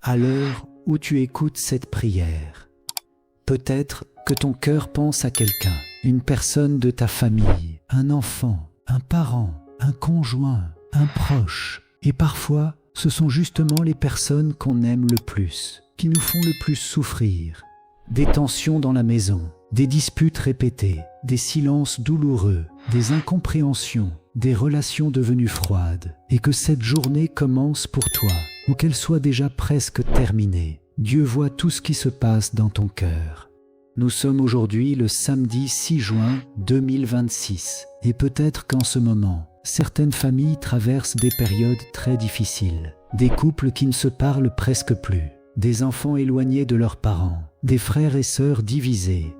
à l'heure où tu écoutes cette prière. Peut-être que ton cœur pense à quelqu'un, une personne de ta famille, un enfant, un parent, un conjoint, un proche. Et parfois, ce sont justement les personnes qu'on aime le plus, qui nous font le plus souffrir. Des tensions dans la maison, des disputes répétées, des silences douloureux, des incompréhensions, des relations devenues froides, et que cette journée commence pour toi, ou qu'elle soit déjà presque terminée. Dieu voit tout ce qui se passe dans ton cœur. Nous sommes aujourd'hui le samedi 6 juin 2026, et peut-être qu'en ce moment, certaines familles traversent des périodes très difficiles, des couples qui ne se parlent presque plus, des enfants éloignés de leurs parents, des frères et sœurs divisés,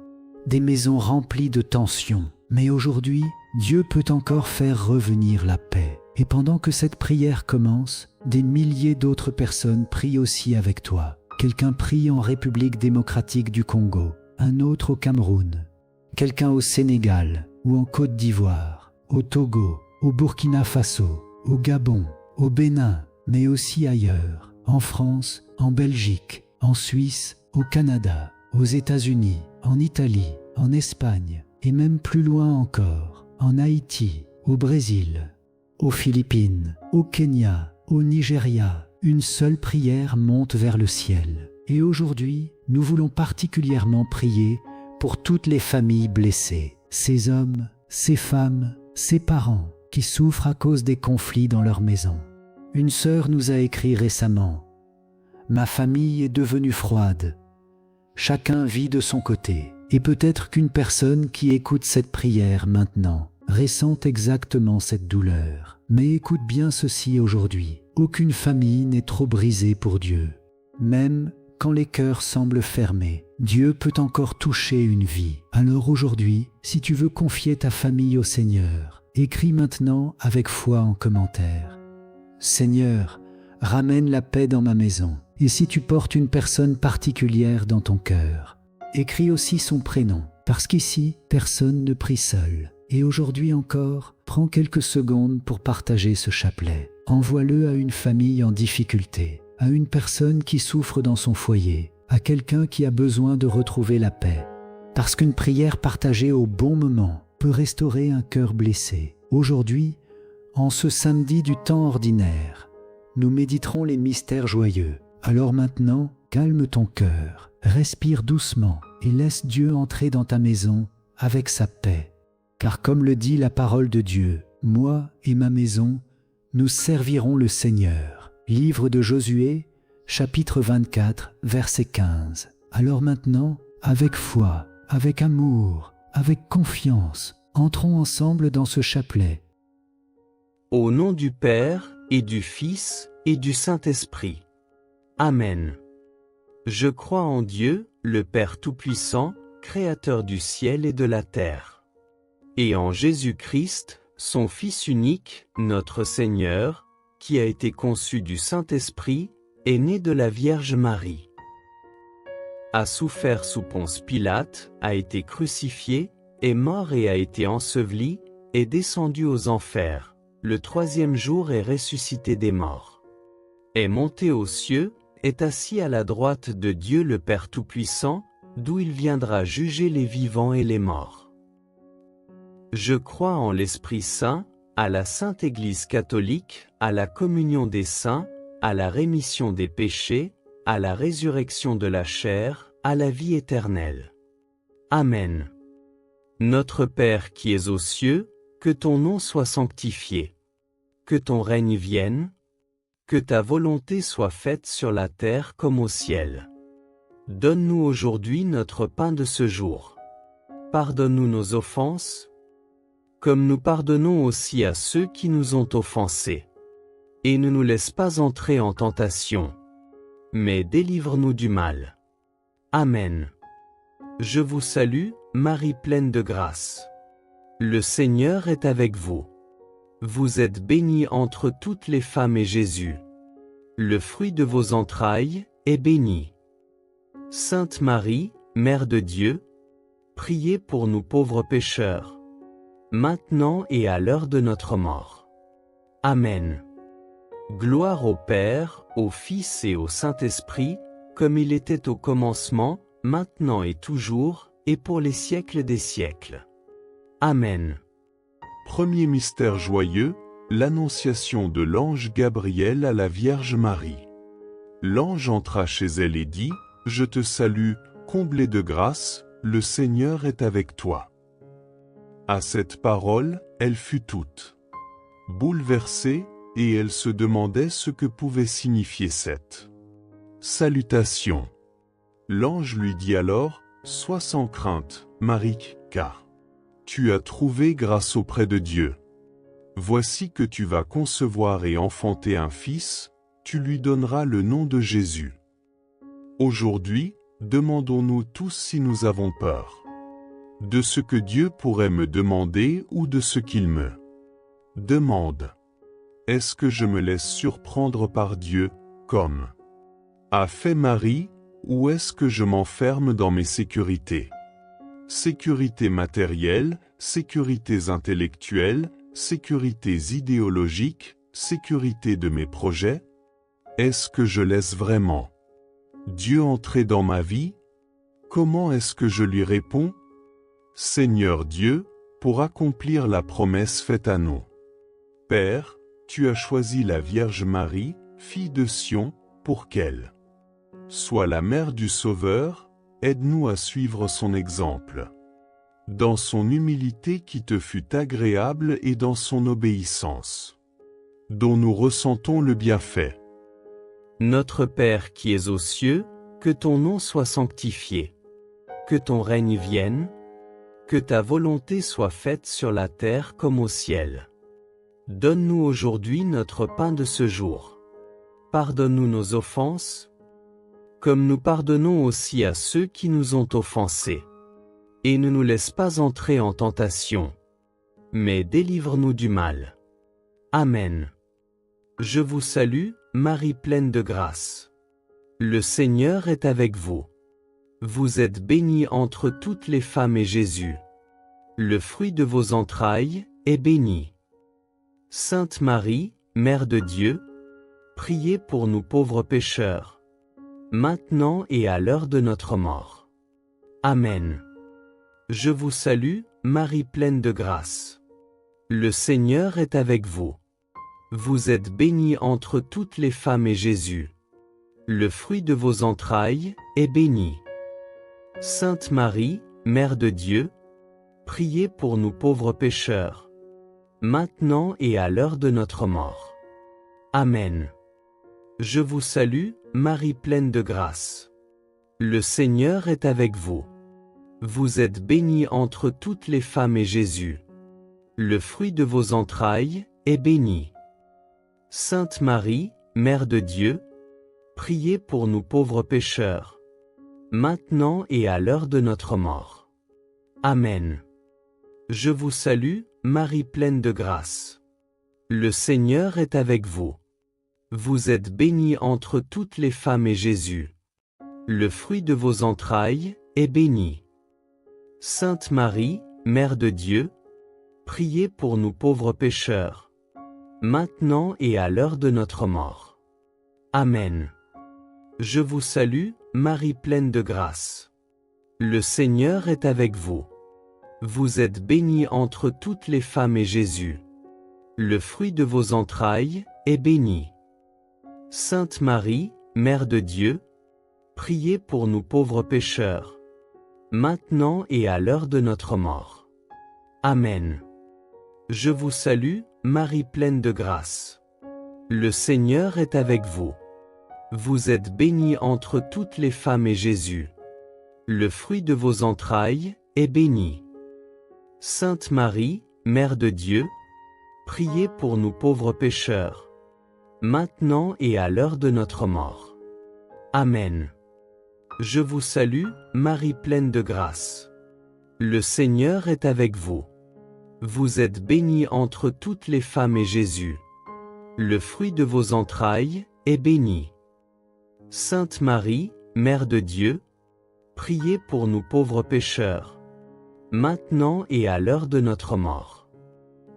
des maisons remplies de tensions. Mais aujourd'hui, Dieu peut encore faire revenir la paix. Et pendant que cette prière commence, des milliers d'autres personnes prient aussi avec toi. Quelqu'un prie en République démocratique du Congo, un autre au Cameroun, quelqu'un au Sénégal ou en Côte d'Ivoire, au Togo, au Burkina Faso, au Gabon, au Bénin, mais aussi ailleurs, en France, en Belgique, en Suisse, au Canada, aux États-Unis, en Italie, en Espagne, et même plus loin encore, en Haïti, au Brésil, aux Philippines, au Kenya, au Nigeria. Une seule prière monte vers le ciel. Et aujourd'hui, nous voulons particulièrement prier pour toutes les familles blessées, ces hommes, ces femmes, ces parents qui souffrent à cause des conflits dans leur maison. Une sœur nous a écrit récemment « Ma famille est devenue froide. Chacun vit de son côté. » Et peut-être qu'une personne qui écoute cette prière maintenant ressent exactement cette douleur. Mais écoute bien ceci aujourd'hui. Aucune famille n'est trop brisée pour Dieu. Même quand les cœurs semblent fermés, Dieu peut encore toucher une vie. Alors aujourd'hui, si tu veux confier ta famille au Seigneur, écris maintenant avec foi en commentaire. Seigneur, ramène la paix dans ma maison. Et si tu portes une personne particulière dans ton cœur, écris aussi son prénom, parce qu'ici, personne ne prie seul. Et aujourd'hui encore, prends quelques secondes pour partager ce chapelet. Envoie-le à une famille en difficulté, à une personne qui souffre dans son foyer, à quelqu'un qui a besoin de retrouver la paix. Parce qu'une prière partagée au bon moment peut restaurer un cœur blessé. Aujourd'hui, en ce samedi du temps ordinaire, nous méditerons les mystères joyeux. Alors maintenant, calme ton cœur, respire doucement et laisse Dieu entrer dans ta maison avec sa paix. Car comme le dit la parole de Dieu, moi et ma maison, nous servirons le Seigneur. Livre de Josué, chapitre 24, verset 15. Alors maintenant, avec foi, avec amour, avec confiance, entrons ensemble dans ce chapelet. Au nom du Père, et du Fils, et du Saint-Esprit. Amen. Je crois en Dieu, le Père Tout-Puissant, Créateur du ciel et de la terre. Et en Jésus-Christ, son Fils unique, notre Seigneur, qui a été conçu du Saint-Esprit, est né de la Vierge Marie. A souffert sous Ponce Pilate, a été crucifié, est mort et a été enseveli, est descendu aux enfers. Le troisième jour est ressuscité des morts. Est monté aux cieux, est assis à la droite de Dieu le Père Tout-Puissant, d'où il viendra juger les vivants et les morts. Je crois en l'Esprit Saint, à la Sainte Église catholique, à la communion des saints, à la rémission des péchés, à la résurrection de la chair, à la vie éternelle. Amen. Notre Père qui es aux cieux, que ton nom soit sanctifié. Que ton règne vienne. Que ta volonté soit faite sur la terre comme au ciel. Donne-nous aujourd'hui notre pain de ce jour. Pardonne-nous nos offenses, comme nous pardonnons aussi à ceux qui nous ont offensés. Et ne nous laisse pas entrer en tentation, mais délivre-nous du mal. Amen. Je vous salue, Marie pleine de grâce. Le Seigneur est avec vous. Vous êtes bénie entre toutes les femmes et Jésus, le fruit de vos entrailles, est béni. Sainte Marie, Mère de Dieu, priez pour nous pauvres pécheurs, maintenant et à l'heure de notre mort. Amen. Gloire au Père, au Fils et au Saint-Esprit, comme il était au commencement, maintenant et toujours, et pour les siècles des siècles. Amen. Premier mystère joyeux, l'annonciation de l'ange Gabriel à la Vierge Marie. L'ange entra chez elle et dit, « Je te salue, comblée de grâce, le Seigneur est avec toi. » À cette parole, elle fut toute bouleversée, et elle se demandait ce que pouvait signifier cette salutation. L'ange lui dit alors, « Sois sans crainte, Marie, car tu as trouvé grâce auprès de Dieu. Voici que tu vas concevoir et enfanter un fils, tu lui donneras le nom de Jésus. Aujourd'hui, demandons-nous tous si nous avons peur de ce que Dieu pourrait me demander ou de ce qu'il me demande. Est-ce que je me laisse surprendre par Dieu, comme a fait Marie, ou est-ce que je m'enferme dans mes sécurités? Sécurités matérielles, sécurités intellectuelles, sécurités idéologiques, sécurité de mes projets? Est-ce que je laisse vraiment Dieu entrer dans ma vie? Comment est-ce que je lui réponds? Seigneur Dieu, pour accomplir la promesse faite à nous. Père, tu as choisi la Vierge Marie, fille de Sion, pour qu'elle soit la mère du Sauveur, aide-nous à suivre son exemple. Dans son humilité qui te fut agréable et dans son obéissance, dont nous ressentons le bienfait. Notre Père qui es aux cieux, que ton nom soit sanctifié. Que ton règne vienne. Que ta volonté soit faite sur la terre comme au ciel. Donne-nous aujourd'hui notre pain de ce jour. Pardonne-nous nos offenses, comme nous pardonnons aussi à ceux qui nous ont offensés. Et ne nous laisse pas entrer en tentation, mais délivre-nous du mal. Amen. Je vous salue, Marie pleine de grâce. Le Seigneur est avec vous. Vous êtes bénie entre toutes les femmes et Jésus, le fruit de vos entrailles, est béni. Sainte Marie, Mère de Dieu, priez pour nous pauvres pécheurs, maintenant et à l'heure de notre mort. Amen. Je vous salue, Marie pleine de grâce. Le Seigneur est avec vous. Vous êtes bénie entre toutes les femmes et Jésus, le fruit de vos entrailles, est béni. Sainte Marie, Mère de Dieu, priez pour nous pauvres pécheurs, maintenant et à l'heure de notre mort. Amen. Je vous salue, Marie pleine de grâce. Le Seigneur est avec vous. Vous êtes bénie entre toutes les femmes et Jésus, le fruit de vos entrailles, est béni. Sainte Marie, Mère de Dieu, priez pour nous pauvres pécheurs, maintenant et à l'heure de notre mort. Amen. Je vous salue, Marie pleine de grâce. Le Seigneur est avec vous. Vous êtes bénie entre toutes les femmes et Jésus, le fruit de vos entrailles, est béni. Sainte Marie, Mère de Dieu, priez pour nous pauvres pécheurs, maintenant et à l'heure de notre mort. Amen. Je vous salue, Marie pleine de grâce. Le Seigneur est avec vous. Vous êtes bénie entre toutes les femmes et Jésus, le fruit de vos entrailles, est béni. Sainte Marie, Mère de Dieu, priez pour nous pauvres pécheurs, maintenant et à l'heure de notre mort. Amen. Je vous salue, Marie pleine de grâce. Le Seigneur est avec vous. Vous êtes bénie entre toutes les femmes et Jésus, le fruit de vos entrailles, est béni. Sainte Marie, Mère de Dieu, priez pour nous pauvres pécheurs, maintenant et à l'heure de notre mort. Amen. Je vous salue, Marie pleine de grâce. Le Seigneur est avec vous. Vous êtes bénie entre toutes les femmes et Jésus, le fruit de vos entrailles, est béni. Sainte Marie, Mère de Dieu, priez pour nous pauvres pécheurs, maintenant et à l'heure de notre mort.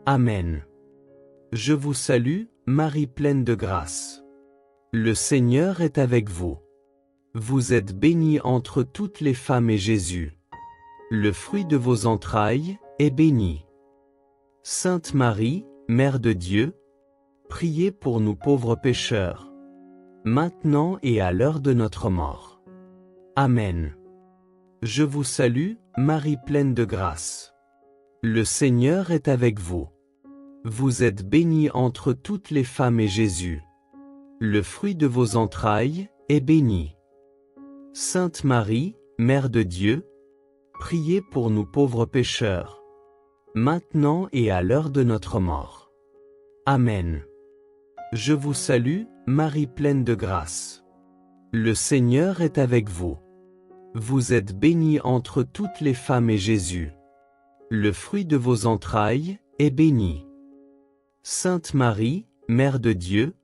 Amen. Je vous salue, Marie pleine de grâce. Le Seigneur est avec vous. Vous êtes bénie entre toutes les femmes et Jésus, le fruit de vos entrailles, est béni. Sainte Marie, Mère de Dieu, priez pour nous pauvres pécheurs, maintenant et à l'heure de notre mort. Amen. Je vous salue, Marie pleine de grâce. Le Seigneur est avec vous. Vous êtes bénie entre toutes les femmes et Jésus, le fruit de vos entrailles, est béni. Sainte Marie, Mère de Dieu, priez pour nous pauvres pécheurs, maintenant et à l'heure de notre mort. Amen. Je vous salue, Marie pleine de grâce. Le Seigneur est avec vous. Vous êtes bénie entre toutes les femmes et Jésus, le fruit de vos entrailles, est béni. Sainte Marie, Mère de Dieu,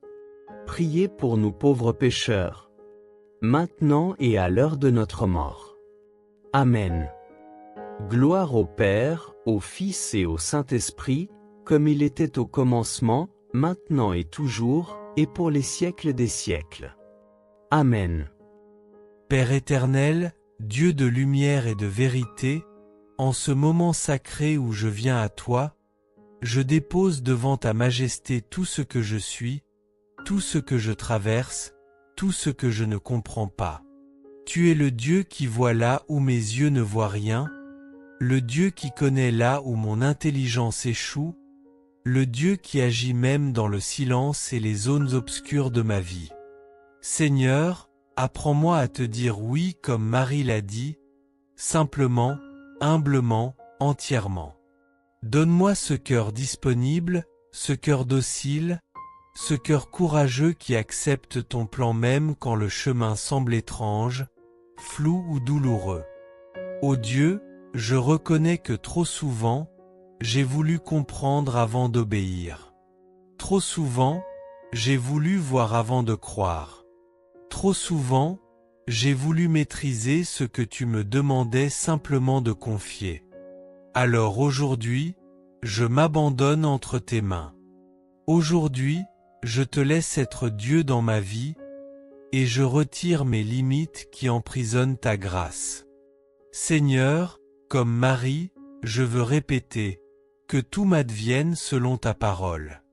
priez pour nous pauvres pécheurs, maintenant et à l'heure de notre mort. Amen. Gloire au Père, au Fils et au Saint-Esprit, comme il était au commencement, maintenant et toujours, et pour les siècles des siècles. Amen. Père éternel, Dieu de lumière et de vérité, en ce moment sacré où je viens à toi, je dépose devant ta majesté tout ce que je suis, tout ce que je traverse, tout ce que je ne comprends pas. Tu es le Dieu qui voit là où mes yeux ne voient rien, le Dieu qui connaît là où mon intelligence échoue, le Dieu qui agit même dans le silence et les zones obscures de ma vie. Seigneur, apprends-moi à te dire oui comme Marie l'a dit, simplement, humblement, entièrement. Donne-moi ce cœur disponible, ce cœur docile, ce cœur courageux qui accepte ton plan même quand le chemin semble étrange, flou ou douloureux. Ô Dieu, je reconnais que trop souvent, j'ai voulu comprendre avant d'obéir. Trop souvent, j'ai voulu voir avant de croire. Trop souvent, j'ai voulu maîtriser ce que tu me demandais simplement de confier. Alors aujourd'hui, je m'abandonne entre tes mains. Aujourd'hui, je te laisse être Dieu dans ma vie, et je retire mes limites qui emprisonnent ta grâce. Seigneur, comme Marie, je veux répéter, que tout m'advienne selon ta parole.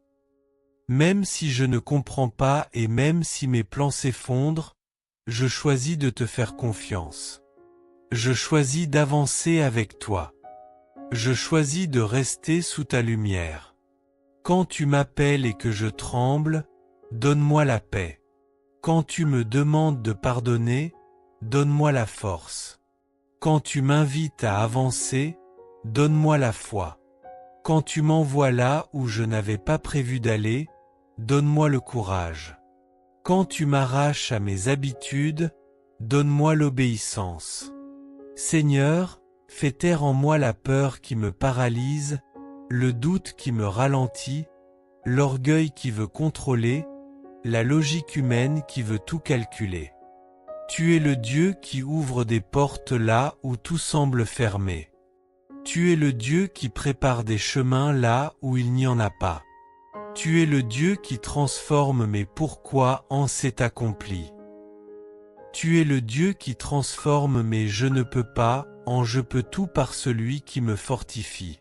Même si je ne comprends pas et même si mes plans s'effondrent, je choisis de te faire confiance. Je choisis d'avancer avec toi. Je choisis de rester sous ta lumière. Quand tu m'appelles et que je tremble, donne-moi la paix. Quand tu me demandes de pardonner, donne-moi la force. Quand tu m'invites à avancer, donne-moi la foi. Quand tu m'envoies là où je n'avais pas prévu d'aller, donne-moi le courage. Quand tu m'arraches à mes habitudes, donne-moi l'obéissance. Seigneur, fais taire en moi la peur qui me paralyse, le doute qui me ralentit, l'orgueil qui veut contrôler, la logique humaine qui veut tout calculer. Tu es le Dieu qui ouvre des portes là où tout semble fermé. Tu es le Dieu qui prépare des chemins là où il n'y en a pas. Tu es le Dieu qui transforme mes pourquoi en c'est accompli. Tu es le Dieu qui transforme mes je ne peux pas en je peux tout par celui qui me fortifie.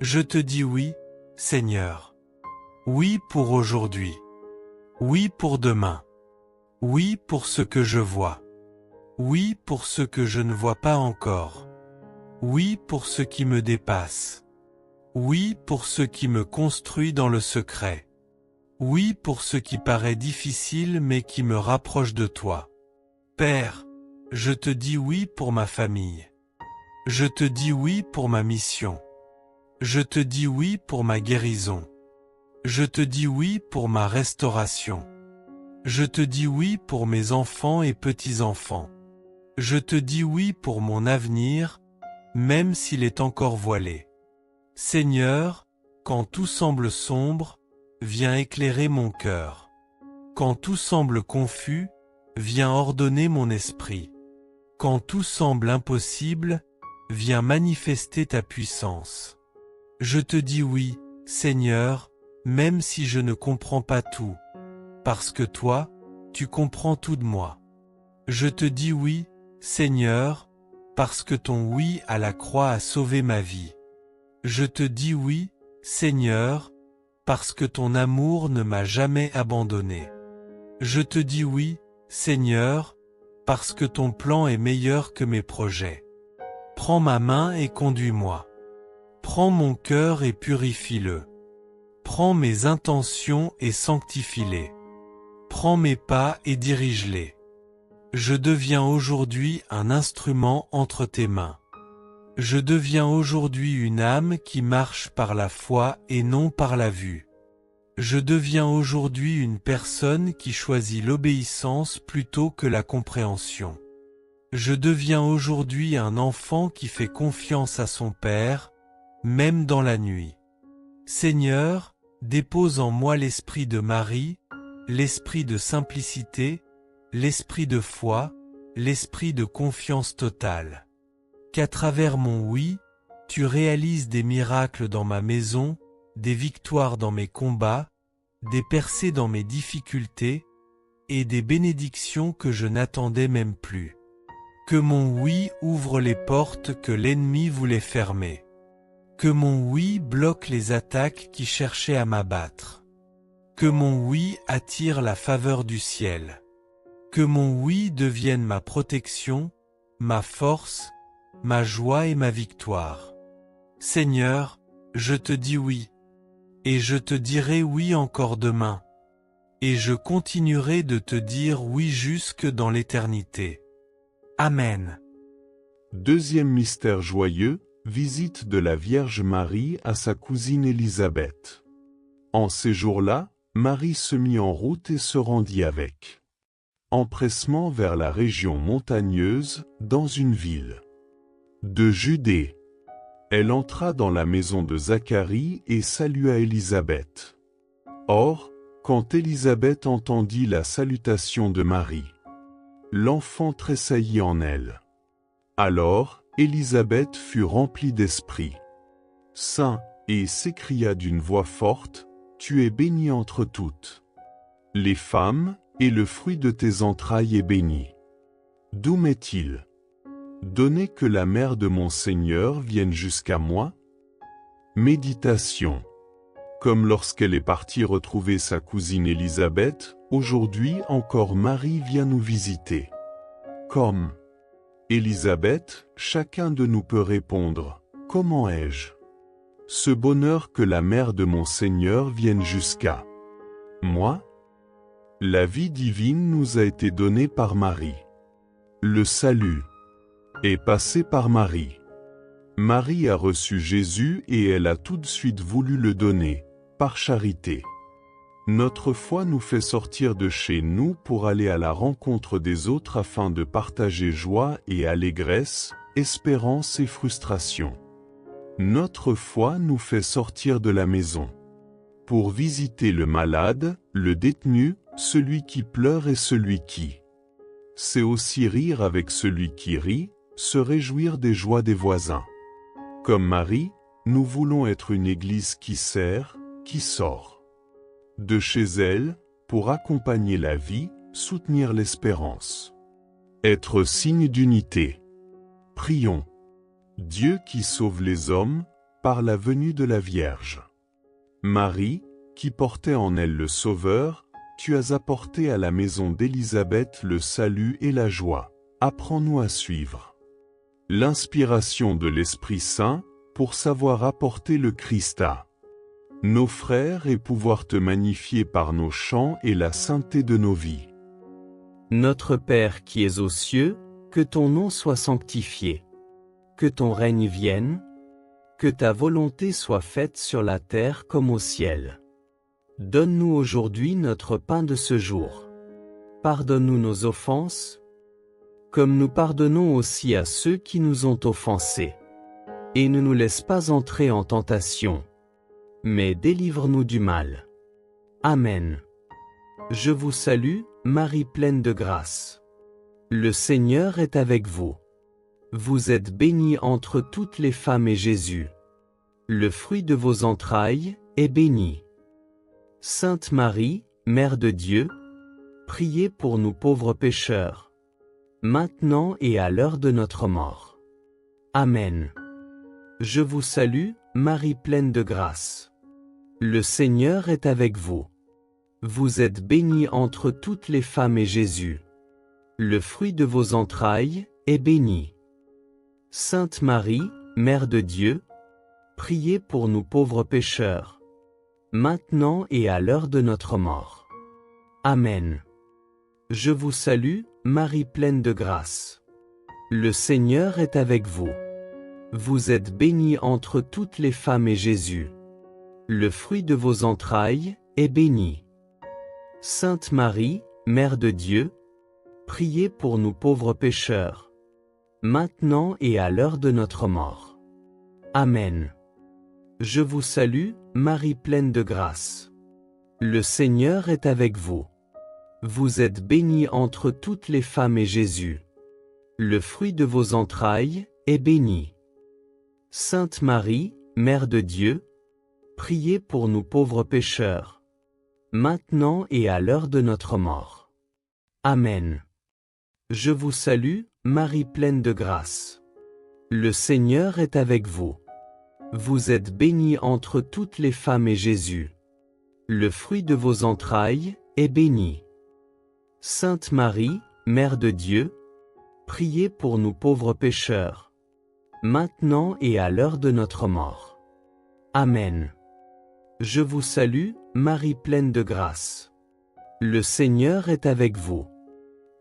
Je te dis oui, Seigneur. Oui pour aujourd'hui. Oui pour demain. Oui pour ce que je vois. Oui pour ce que je ne vois pas encore. Oui pour ce qui me dépasse. Oui pour ce qui me construit dans le secret. Oui pour ce qui paraît difficile mais qui me rapproche de toi. Père, je te dis oui pour ma famille. Je te dis oui pour ma mission. Je te dis oui pour ma guérison. Je te dis oui pour ma restauration. Je te dis oui pour mes enfants et petits-enfants. Je te dis oui pour mon avenir, même s'il est encore voilé. Seigneur, quand tout semble sombre, viens éclairer mon cœur. Quand tout semble confus, viens ordonner mon esprit. Quand tout semble impossible, viens manifester ta puissance. Je te dis oui, Seigneur, même si je ne comprends pas tout. Parce que toi, tu comprends tout de moi. Je te dis oui, Seigneur, parce que ton oui à la croix a sauvé ma vie. Je te dis oui, Seigneur, parce que ton amour ne m'a jamais abandonné. Je te dis oui, Seigneur, parce que ton plan est meilleur que mes projets. Prends ma main et conduis-moi. Prends mon cœur et purifie-le. Prends mes intentions et sanctifie-les. Prends mes pas et dirige-les. Je deviens aujourd'hui un instrument entre tes mains. Je deviens aujourd'hui une âme qui marche par la foi et non par la vue. Je deviens aujourd'hui une personne qui choisit l'obéissance plutôt que la compréhension. Je deviens aujourd'hui un enfant qui fait confiance à son Père, même dans la nuit. Seigneur, dépose en moi l'esprit de Marie, l'esprit de simplicité, l'esprit de foi, l'esprit de confiance totale. Qu'à travers mon oui, tu réalises des miracles dans ma maison, des victoires dans mes combats, des percées dans mes difficultés, et des bénédictions que je n'attendais même plus. Que mon oui ouvre les portes que l'ennemi voulait fermer. Que mon oui bloque les attaques qui cherchaient à m'abattre. Que mon oui attire la faveur du ciel. Que mon oui devienne ma protection, ma force, ma joie et ma victoire. Seigneur, je te dis oui. Et je te dirai oui encore demain. Et je continuerai de te dire oui jusque dans l'éternité. Amen. Deuxième mystère joyeux, visite de la Vierge Marie à sa cousine Élisabeth. En ces jours-là, Marie se mit en route et se rendit avec empressement vers la région montagneuse, dans une ville de Judée. Elle entra dans la maison de Zacharie et salua Élisabeth. Or, quand Élisabeth entendit la salutation de Marie, l'enfant tressaillit en elle. Alors, Élisabeth fut remplie d'esprit saint et s'écria d'une voix forte, « Tu es bénie entre toutes les femmes, et le fruit de tes entrailles est béni. D'où m'est-il donné que la mère de mon Seigneur vienne jusqu'à moi ?» Méditation. Comme lorsqu'elle est partie retrouver sa cousine Élisabeth, aujourd'hui encore Marie vient nous visiter. Comme Élisabeth, chacun de nous peut répondre, « Comment ai-je ce bonheur que la mère de mon Seigneur vienne jusqu'à moi ?» La vie divine nous a été donnée par Marie. Le salut est passé par Marie. Marie a reçu Jésus et elle a tout de suite voulu le donner, par charité. Notre foi nous fait sortir de chez nous pour aller à la rencontre des autres afin de partager joie et allégresse, espérance et frustration. Notre foi nous fait sortir de la maison pour visiter le malade, le détenu, celui qui pleure et celui qui sait aussi rire avec celui qui rit, se réjouir des joies des voisins. Comme Marie, nous voulons être une église qui sert, qui sort de chez elle, pour accompagner la vie, soutenir l'espérance. Être signe d'unité. Prions. Dieu qui sauve les hommes, par la venue de la Vierge Marie, qui portait en elle le Sauveur, tu as apporté à la maison d'Élisabeth le salut et la joie. Apprends-nous à suivre l'inspiration de l'Esprit Saint, pour savoir apporter le Christ à nos frères et pouvoir te magnifier par nos chants et la sainteté de nos vies. Notre Père qui es aux cieux, que ton nom soit sanctifié. Que ton règne vienne. Que ta volonté soit faite sur la terre comme au ciel. Donne-nous aujourd'hui notre pain de ce jour. Pardonne-nous nos offenses, comme nous pardonnons aussi à ceux qui nous ont offensés. Et ne nous laisse pas entrer en tentation, mais délivre-nous du mal. Amen. Je vous salue, Marie pleine de grâce. Le Seigneur est avec vous. Vous êtes bénie entre toutes les femmes et Jésus, le fruit de vos entrailles, est béni. Sainte Marie, Mère de Dieu, priez pour nous pauvres pécheurs, maintenant et à l'heure de notre mort. Amen. Je vous salue, Marie pleine de grâce. Le Seigneur est avec vous. Vous êtes bénie entre toutes les femmes et Jésus, le fruit de vos entrailles, est béni. Sainte Marie, Mère de Dieu, priez pour nous pauvres pécheurs, maintenant et à l'heure de notre mort. Amen. Je vous salue, Marie pleine de grâce. Le Seigneur est avec vous. Vous êtes bénie entre toutes les femmes et Jésus, le fruit de vos entrailles, est béni. Sainte Marie, Mère de Dieu, priez pour nous pauvres pécheurs, maintenant et à l'heure de notre mort. Amen. Je vous salue, Marie pleine de grâce. Le Seigneur est avec vous. Vous êtes bénie entre toutes les femmes et Jésus, le fruit de vos entrailles, est béni. Sainte Marie, Mère de Dieu, priez pour nous pauvres pécheurs, maintenant et à l'heure de notre mort. Amen. Je vous salue, Marie pleine de grâce. Le Seigneur est avec vous. Vous êtes bénie entre toutes les femmes et Jésus, le fruit de vos entrailles, est béni. Sainte Marie, Mère de Dieu, priez pour nous pauvres pécheurs, maintenant et à l'heure de notre mort. Amen. Je vous salue, Marie pleine de grâce. Le Seigneur est avec vous.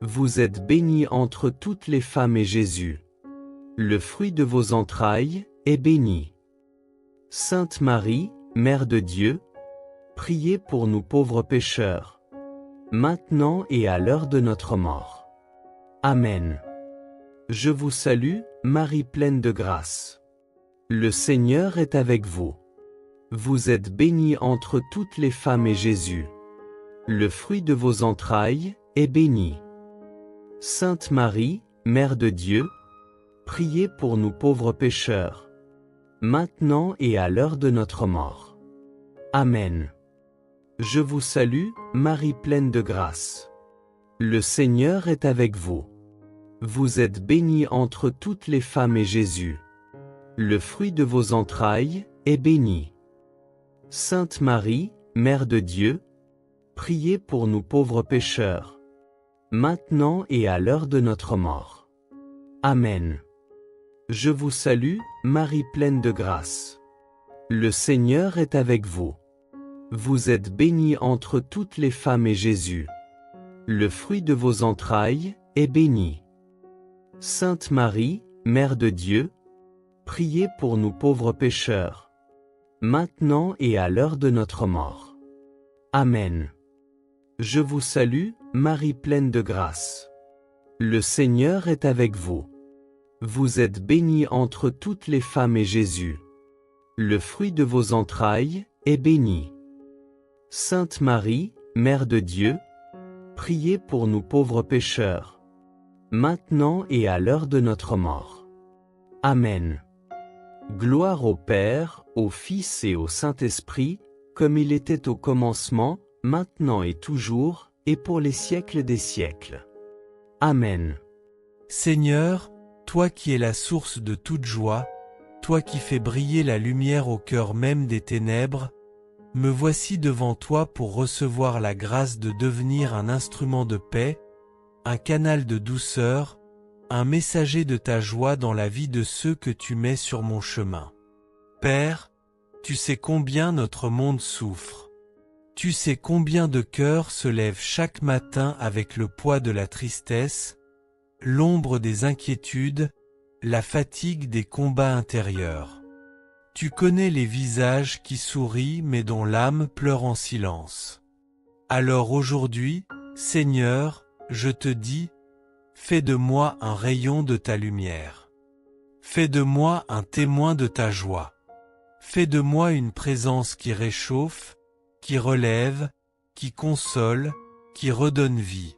Vous êtes bénie entre toutes les femmes et Jésus, le fruit de vos entrailles, est béni. Sainte Marie, Mère de Dieu, priez pour nous pauvres pécheurs, maintenant et à l'heure de notre mort. Amen. Je vous salue, Marie pleine de grâce. Le Seigneur est avec vous. Vous êtes bénie entre toutes les femmes et Jésus, le fruit de vos entrailles, est béni. Sainte Marie, Mère de Dieu, priez pour nous pauvres pécheurs, maintenant et à l'heure de notre mort. Amen. Je vous salue, Marie pleine de grâce. Le Seigneur est avec vous. Vous êtes bénie entre toutes les femmes et Jésus, le fruit de vos entrailles, est béni. Sainte Marie, Mère de Dieu, priez pour nous pauvres pécheurs, maintenant et à l'heure de notre mort. Amen. Je vous salue, Marie pleine de grâce. Le Seigneur est avec vous. Vous êtes bénie entre toutes les femmes et Jésus, le fruit de vos entrailles, est béni. Sainte Marie, Mère de Dieu, priez pour nous pauvres pécheurs, maintenant et à l'heure de notre mort. Amen. Je vous salue, Marie pleine de grâce. Le Seigneur est avec vous. Vous êtes bénie entre toutes les femmes et Jésus, le fruit de vos entrailles, est béni. Sainte Marie, Mère de Dieu, priez pour nous pauvres pécheurs, maintenant et à l'heure de notre mort. Amen. Gloire au Père, au Fils et au Saint-Esprit, comme il était au commencement, maintenant et toujours, et pour les siècles des siècles. Amen. Seigneur, toi qui es la source de toute joie, toi qui fais briller la lumière au cœur même des ténèbres, me voici devant toi pour recevoir la grâce de devenir un instrument de paix, un canal de douceur, un messager de ta joie dans la vie de ceux que tu mets sur mon chemin. Père, tu sais combien notre monde souffre. Tu sais combien de cœurs se lèvent chaque matin avec le poids de la tristesse, l'ombre des inquiétudes, la fatigue des combats intérieurs. Tu connais les visages qui sourient mais dont l'âme pleure en silence. Alors aujourd'hui, Seigneur, je te dis, fais de moi un rayon de ta lumière. Fais de moi un témoin de ta joie. Fais de moi une présence qui réchauffe, qui relève, qui console, qui redonne vie.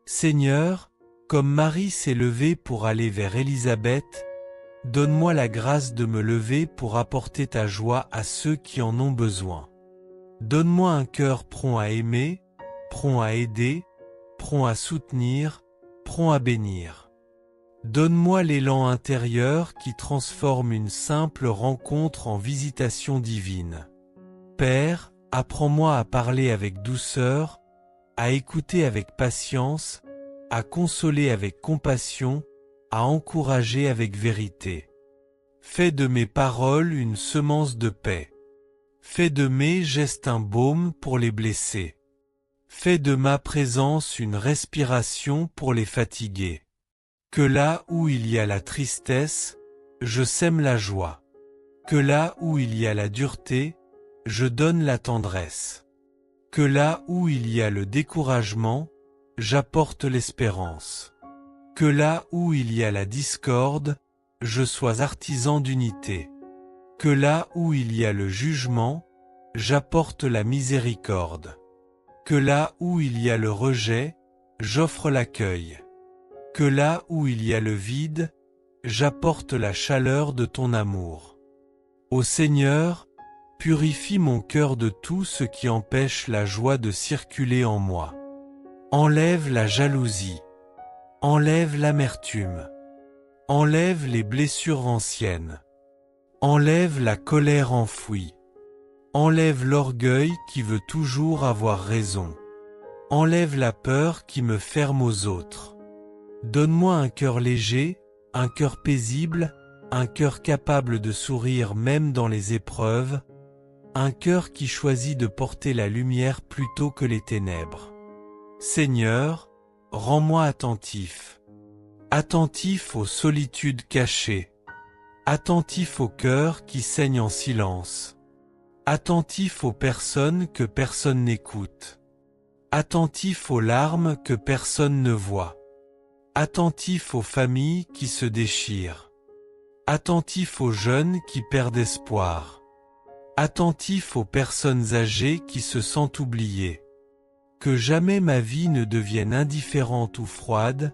Seigneur, comme Marie s'est levée pour aller vers Élisabeth, donne-moi la grâce de me lever pour apporter ta joie à ceux qui en ont besoin. Donne-moi un cœur prompt à aimer, prompt à aider, prompt à soutenir, prompt à bénir. Donne-moi l'élan intérieur qui transforme une simple rencontre en visitation divine. Père, apprends-moi à parler avec douceur, à écouter avec patience, à consoler avec compassion, à encourager avec vérité. Fais de mes paroles une semence de paix. Fais de mes gestes un baume pour les blessés. Fais de ma présence une respiration pour les fatigués. Que là où il y a la tristesse, je sème la joie. Que là où il y a la dureté, je donne la tendresse. Que là où il y a le découragement, j'apporte l'espérance. Que là où il y a la discorde, je sois artisan d'unité. Que là où il y a le jugement, j'apporte la miséricorde. Que là où il y a le rejet, j'offre l'accueil. Que là où il y a le vide, j'apporte la chaleur de ton amour. Ô Seigneur, purifie mon cœur de tout ce qui empêche la joie de circuler en moi. Enlève la jalousie. Enlève l'amertume. Enlève les blessures anciennes. Enlève la colère enfouie. Enlève l'orgueil qui veut toujours avoir raison. Enlève la peur qui me ferme aux autres. Donne-moi un cœur léger, un cœur paisible, un cœur capable de sourire même dans les épreuves, un cœur qui choisit de porter la lumière plutôt que les ténèbres. Seigneur, rends-moi attentif. Attentif aux solitudes cachées. Attentif aux cœurs qui saignent en silence. Attentif aux personnes que personne n'écoute. Attentif aux larmes que personne ne voit. Attentif aux familles qui se déchirent. Attentif aux jeunes qui perdent espoir. Attentif aux personnes âgées qui se sentent oubliées. Que jamais ma vie ne devienne indifférente ou froide,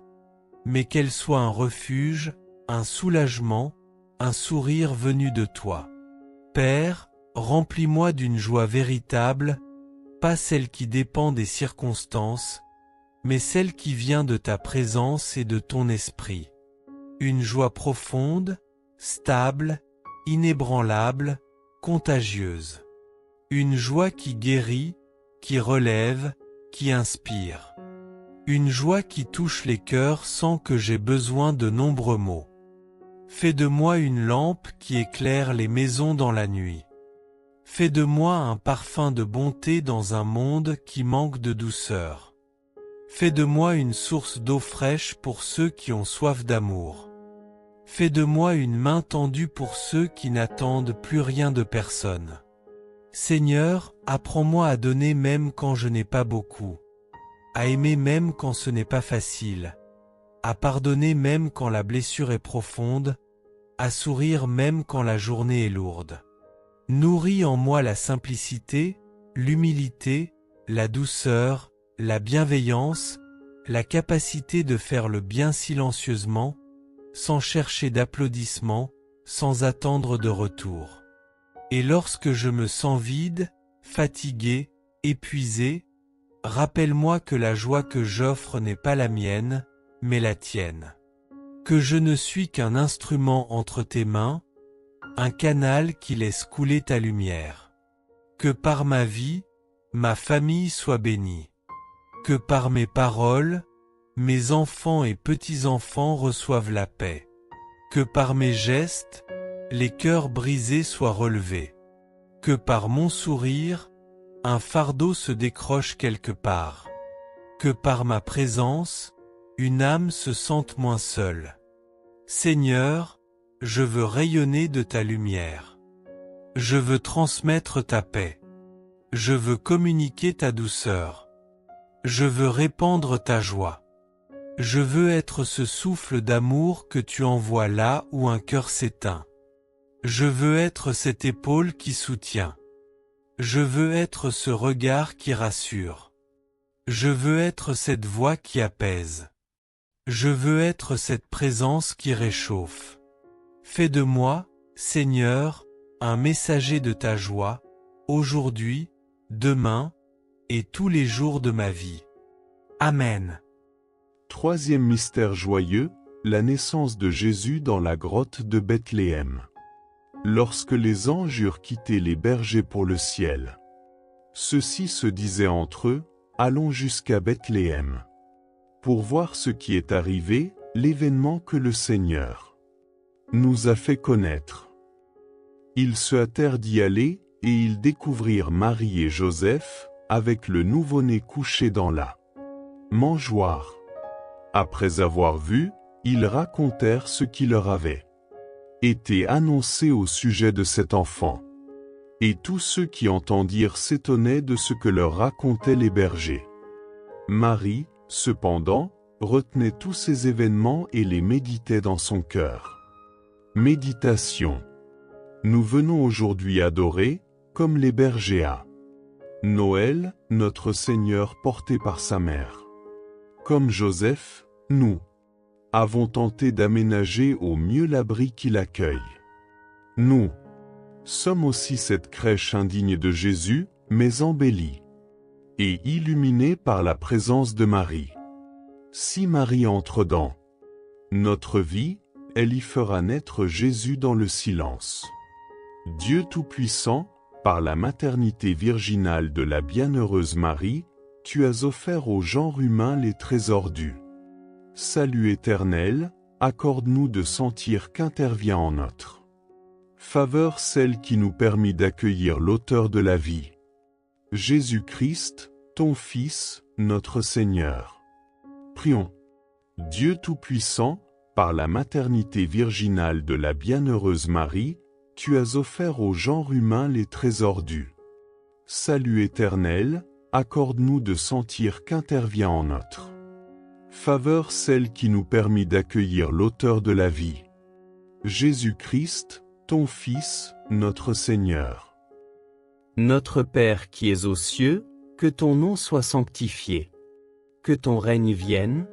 mais qu'elle soit un refuge, un soulagement, un sourire venu de toi. Père, remplis-moi d'une joie véritable, pas celle qui dépend des circonstances, mais celle qui vient de ta présence et de ton esprit. Une joie profonde, stable, inébranlable, contagieuse. Une joie qui guérit, qui relève, qui inspire. Une joie qui touche les cœurs sans que j'aie besoin de nombreux mots. Fais de moi une lampe qui éclaire les maisons dans la nuit. Fais de moi un parfum de bonté dans un monde qui manque de douceur. Fais de moi une source d'eau fraîche pour ceux qui ont soif d'amour. Fais de moi une main tendue pour ceux qui n'attendent plus rien de personne. Seigneur, apprends-moi à donner même quand je n'ai pas beaucoup, à aimer même quand ce n'est pas facile, à pardonner même quand la blessure est profonde, à sourire même quand la journée est lourde. Nourris en moi la simplicité, l'humilité, la douceur, la bienveillance, la capacité de faire le bien silencieusement, sans chercher d'applaudissements, sans attendre de retour. Et lorsque je me sens vide, fatigué, épuisé, rappelle-moi que la joie que j'offre n'est pas la mienne, mais la tienne. Que je ne suis qu'un instrument entre tes mains, un canal qui laisse couler ta lumière. Que par ma vie, ma famille soit bénie. Que par mes paroles, mes enfants et petits-enfants reçoivent la paix. Que par mes gestes, les cœurs brisés soient relevés. Que par mon sourire, un fardeau se décroche quelque part. Que par ma présence, une âme se sente moins seule. Seigneur, je veux rayonner de ta lumière. Je veux transmettre ta paix. Je veux communiquer ta douceur. Je veux répandre ta joie. Je veux être ce souffle d'amour que tu envoies là où un cœur s'éteint. Je veux être cette épaule qui soutient. Je veux être ce regard qui rassure. Je veux être cette voix qui apaise. Je veux être cette présence qui réchauffe. Fais de moi, Seigneur, un messager de ta joie, aujourd'hui, demain, et tous les jours de ma vie. Amen. Troisième mystère joyeux, la naissance de Jésus dans la grotte de Bethléem. Lorsque les anges eurent quitté les bergers pour le ciel, ceux-ci se disaient entre eux, « Allons jusqu'à Bethléem, pour voir ce qui est arrivé, l'événement que le Seigneur nous a fait connaître. » Ils se hâtèrent d'y aller, et ils découvrirent Marie et Joseph, avec le nouveau-né couché dans la mangeoire. Après avoir vu, ils racontèrent ce qui leur avait été annoncé au sujet de cet enfant. Et tous ceux qui entendirent s'étonnaient de ce que leur racontaient les bergers. Marie, cependant, retenait tous ces événements et les méditait dans son cœur. Méditation. Nous venons aujourd'hui adorer, comme les bergers à Noël, notre Seigneur porté par sa mère. Comme Joseph, nous avons tenté d'aménager au mieux l'abri qui l'accueille. Nous sommes aussi cette crèche indigne de Jésus, mais embellie et illuminée par la présence de Marie. Si Marie entre dans notre vie, elle y fera naître Jésus dans le silence. Dieu Tout-Puissant, par la maternité virginale de la bienheureuse Marie, tu as offert au genre humain les trésors du salut éternel, accorde-nous de sentir qu'intervient en notre faveur celle qui nous permit d'accueillir l'auteur de la vie, Jésus-Christ, ton Fils, notre Seigneur. Prions. Dieu Tout-Puissant, par la maternité virginale de la bienheureuse Marie, tu as offert au genre humain les trésors du salut éternel, accorde-nous de sentir qu'intervient en notre faveur celle qui nous permit d'accueillir l'auteur de la vie, Jésus-Christ, ton Fils, notre Seigneur. Notre Père qui es aux cieux, que ton nom soit sanctifié. Que ton règne vienne.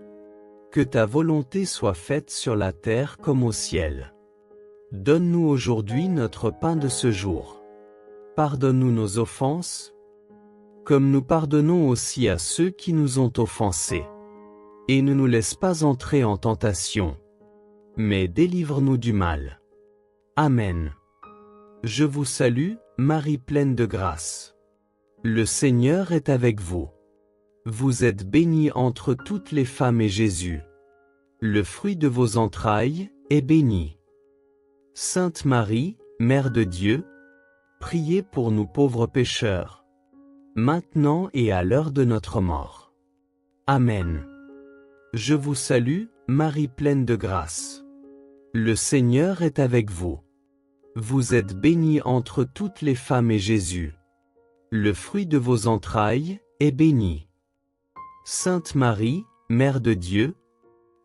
Que ta volonté soit faite sur la terre comme au ciel. Donne-nous aujourd'hui notre pain de ce jour. Pardonne-nous nos offenses, comme nous pardonnons aussi à ceux qui nous ont offensés. Et ne nous laisse pas entrer en tentation, mais délivre-nous du mal. Amen. Je vous salue, Marie pleine de grâce. Le Seigneur est avec vous. Vous êtes bénie entre toutes les femmes et Jésus, le fruit de vos entrailles, est béni. Sainte Marie, Mère de Dieu, priez pour nous pauvres pécheurs, maintenant et à l'heure de notre mort. Amen. Je vous salue, Marie pleine de grâce. Le Seigneur est avec vous. Vous êtes bénie entre toutes les femmes et Jésus, le fruit de vos entrailles, est béni. Sainte Marie, Mère de Dieu,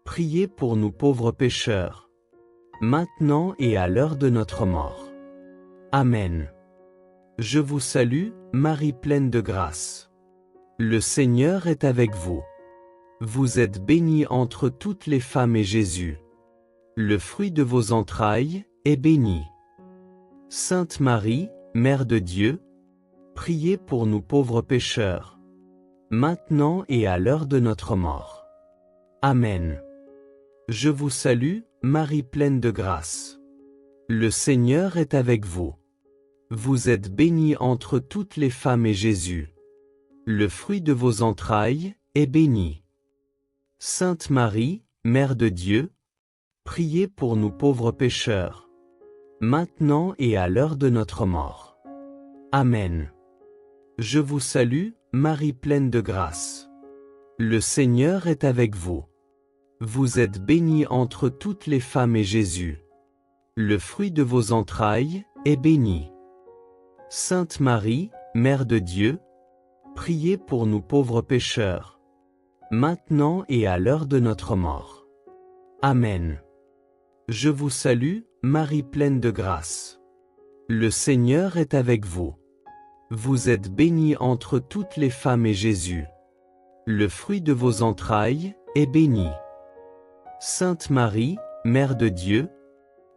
priez pour nous pauvres pécheurs, maintenant et à l'heure de notre mort. Amen. Je vous salue, Marie pleine de grâce. Le Seigneur est avec vous. Vous êtes bénie entre toutes les femmes et Jésus, le fruit de vos entrailles, est béni. Sainte Marie, Mère de Dieu, priez pour nous pauvres pécheurs, maintenant et à l'heure de notre mort. Amen. Je vous salue, Marie pleine de grâce. Le Seigneur est avec vous. Vous êtes bénie entre toutes les femmes et Jésus, le fruit de vos entrailles, est béni. Sainte Marie, Mère de Dieu, priez pour nous pauvres pécheurs, maintenant et à l'heure de notre mort. Amen. Je vous salue, Marie pleine de grâce. Le Seigneur est avec vous. Vous êtes bénie entre toutes les femmes et Jésus, le fruit de vos entrailles, est béni. Sainte Marie, Mère de Dieu, priez pour nous pauvres pécheurs, maintenant et à l'heure de notre mort. Amen. Je vous salue, Marie pleine de grâce. Le Seigneur est avec vous. Vous êtes bénie entre toutes les femmes et Jésus, le fruit de vos entrailles, est béni. Sainte Marie, Mère de Dieu,